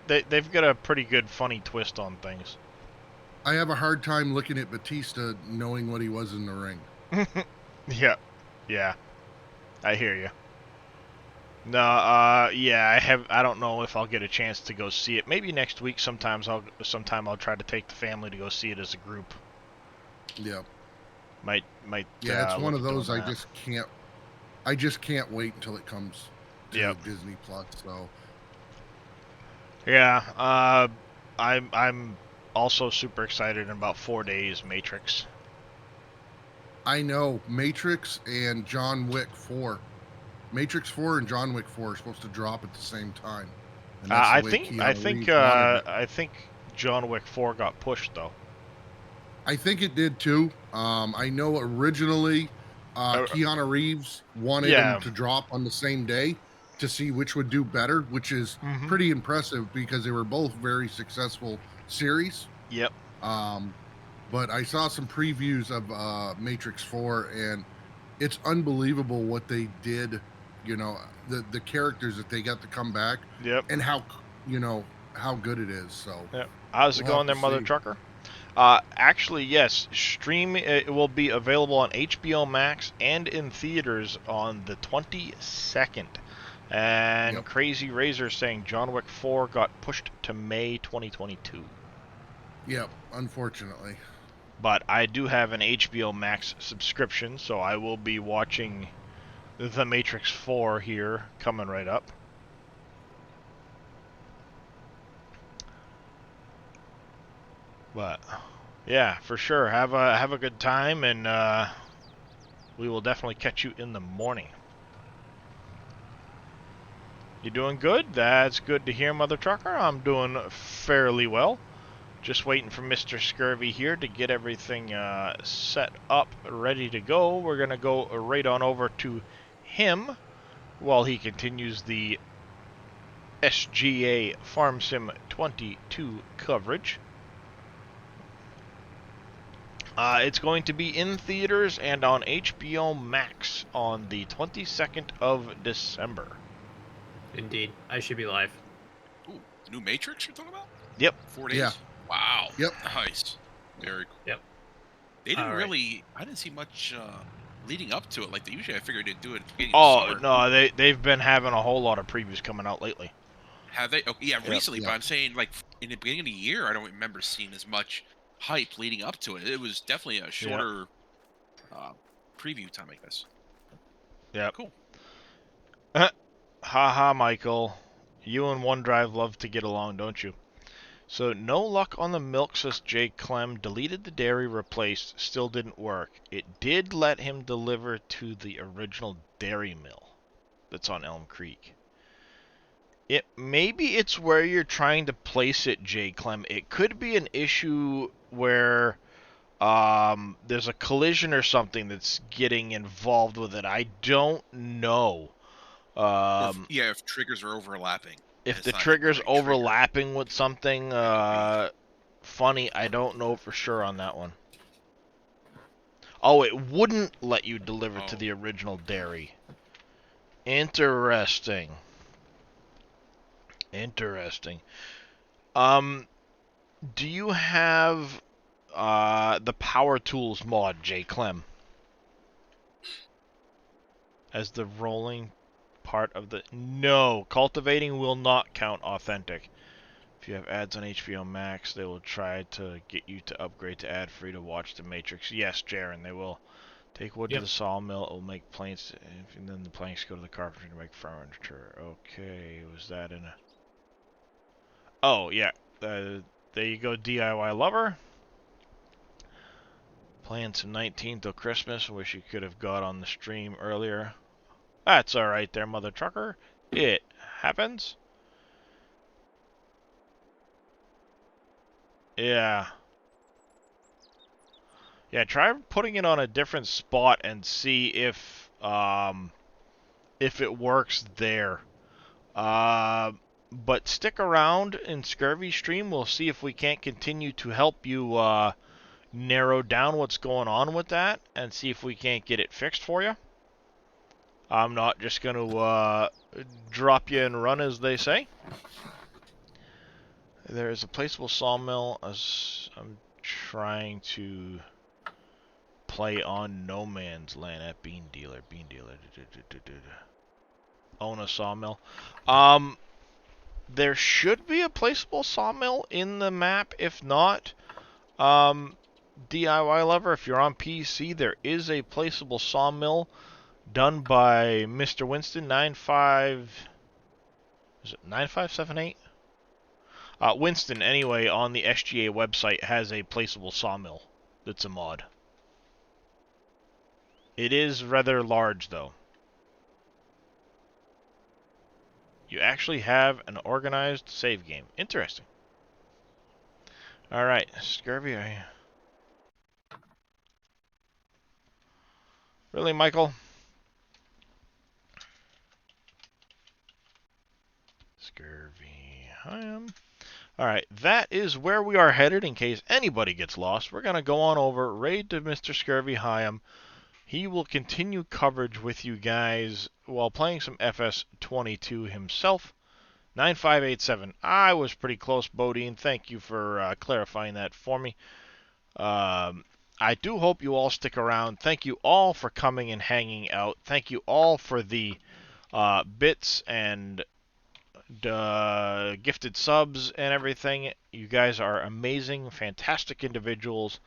They've got a pretty good funny twist on things. I have a hard time looking at Batista knowing what he was in the ring. Yeah, I hear you. No, yeah, I don't know if I'll get a chance to go see it. Maybe next week. Sometime I'll try to take the family to go see it as a group. Yeah. Might. Yeah, it's one look of at those doing I that. just can't wait until it comes to Yep. Disney Plus. So Yeah, I'm also super excited in about 4 days. Matrix. I know Matrix and John Wick 4. Matrix 4 and John Wick 4 are supposed to drop at the same time. And that's I the way think Keanu Reeves wanted it. I think John Wick 4 got pushed though. I think it did too. I know originally Keanu Reeves wanted Yeah. him to drop on the same day to see which would do better, which is Mhm. pretty impressive because they were both very successful series. Yep. But I saw some previews of Matrix 4, and it's unbelievable what they did. You know, the characters that they got to come back, Yep. and how good it is. So Yep. How's it we'll going have there, to Mother see. Trucker? Actually, yes. It will be available on HBO Max and in theaters on the 22nd. And Yep. Crazy Razor saying John Wick 4 got pushed to May 2022. Yep, unfortunately. But I do have an HBO Max subscription, so I will be watching The Matrix 4 here coming right up. But yeah, for sure. Have a good time, and we will definitely catch you in the morning. You doing good? That's good to hear, Mother Trucker. I'm doing fairly well. Just waiting for Mr. Scurvy here to get everything set up, ready to go. We're going to go right on over to him while he continues the SGA Farm Sim 22 coverage. It's going to be in theaters and on HBO Max on the 22nd of December. Indeed. I should be live. Ooh, the new Matrix you're talking about? Yep. 4 days? Yeah. Wow. Yep. Nice. Very cool. Yep. They didn't All right. really, I didn't see much leading up to it like they usually. I figured they'd do it at the beginning Oh, of the summer. no, they've been having a whole lot of previews coming out lately. Have they? Oh, yeah, Yep. recently, Yeah. but I'm saying like in the beginning of the year, I don't remember seeing as much hype leading up to it. It was definitely a shorter preview time, I guess. Yep. Cool. Haha, Michael. You and OneDrive love to get along, don't you? So, no luck on the milk, says Jay Clem. Deleted the dairy, replaced. Still didn't work. It did let him deliver to the original dairy mill that's on Elm Creek. Maybe it's where you're trying to place it, Jay Clem. It could be an issue where there's a collision or something that's getting involved with it. I don't know. If triggers are overlapping. If It's the not trigger's the right trigger. overlapping with something funny, I don't know for sure on that one. Oh, it wouldn't let you deliver to the original dairy. Interesting. Interesting. Do you have the Power Tools mod, J. Clem? As the rolling part of the... No, cultivating will not count authentic. If you have ads on HBO Max, they will try to get you to upgrade to ad-free to watch The Matrix. Yes, Jaren, they will. Take wood to the sawmill, it will make planks, and then the planks go to the carpenter to make furniture. Okay, was that in a... Oh, yeah. There you go, DIY lover. Playing some 19 till Christmas. Wish you could have got on the stream earlier. That's alright there, mother trucker. It happens. Yeah. Yeah, try putting it on a different spot and see if it works there. But stick around in Scurvy stream. We'll see if we can't continue to help you narrow down what's going on with that and see if we can't get it fixed for you. I'm not just going to drop you and run, as they say. There is a placeable sawmill. As I'm trying to play on No Man's Land at Bean Dealer. Own a sawmill. There should be a placeable sawmill in the map. If not, DIY lover, if you're on PC, there is a placeable sawmill done by Mr. Winston 9578? Winston, anyway, on the SGA website has a placeable sawmill that's a mod. It is rather large, though. You actually have an organized save game. Interesting. Alright, Scurvy. Really, Michael? Scurvy. Alright, that is where we are headed in case anybody gets lost. We're going to go on over, raid to Mr. Scurvy Hyam. He will continue coverage with you guys while playing some FS22 himself. 9587. I was pretty close, Bodine. Thank you for clarifying that for me. I do hope you all stick around. Thank you all for coming and hanging out. Thank you all for the bits and gifted subs and everything. You guys are amazing, fantastic individuals.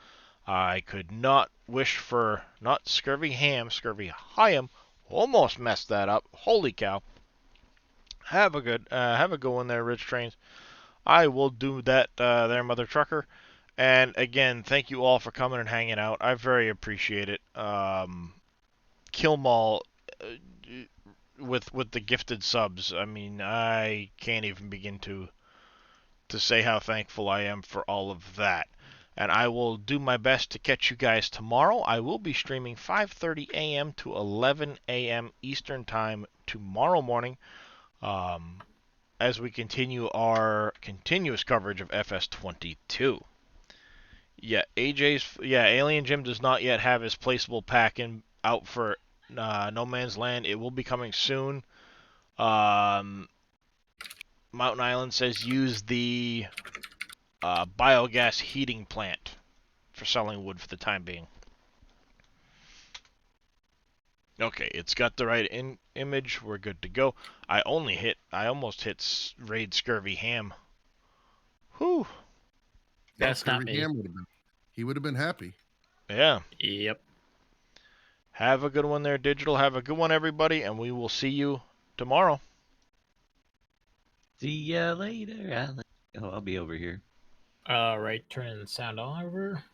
I could not wish for, not Scurvy Ham, Scurvy Hyam. Almost messed that up. Holy cow. Have a good one there, Rich Trains. I will do that there, Mother Trucker. And again, thank you all for coming and hanging out. I very appreciate it. Kill 'em all with the gifted subs. I mean, I can't even begin to say how thankful I am for all of that. And I will do my best to catch you guys tomorrow. I will be streaming 5:30 a.m. to 11 a.m. Eastern Time tomorrow morning as we continue our continuous coverage of FS22. Yeah, Alien Jim does not yet have his placeable pack out for No Man's Land. It will be coming soon. Mountain Island says use the biogas heating plant for selling wood for the time being. Okay, it's got the right image. We're good to go. I almost hit Raid Scurvy Ham. Whew. That's not me. He would have been happy. Yeah. Yep. Have a good one there, Digital. Have a good one, everybody, and we will see you tomorrow. See ya later, Alex. Oh, I'll be over here. All right, turning the sound on over.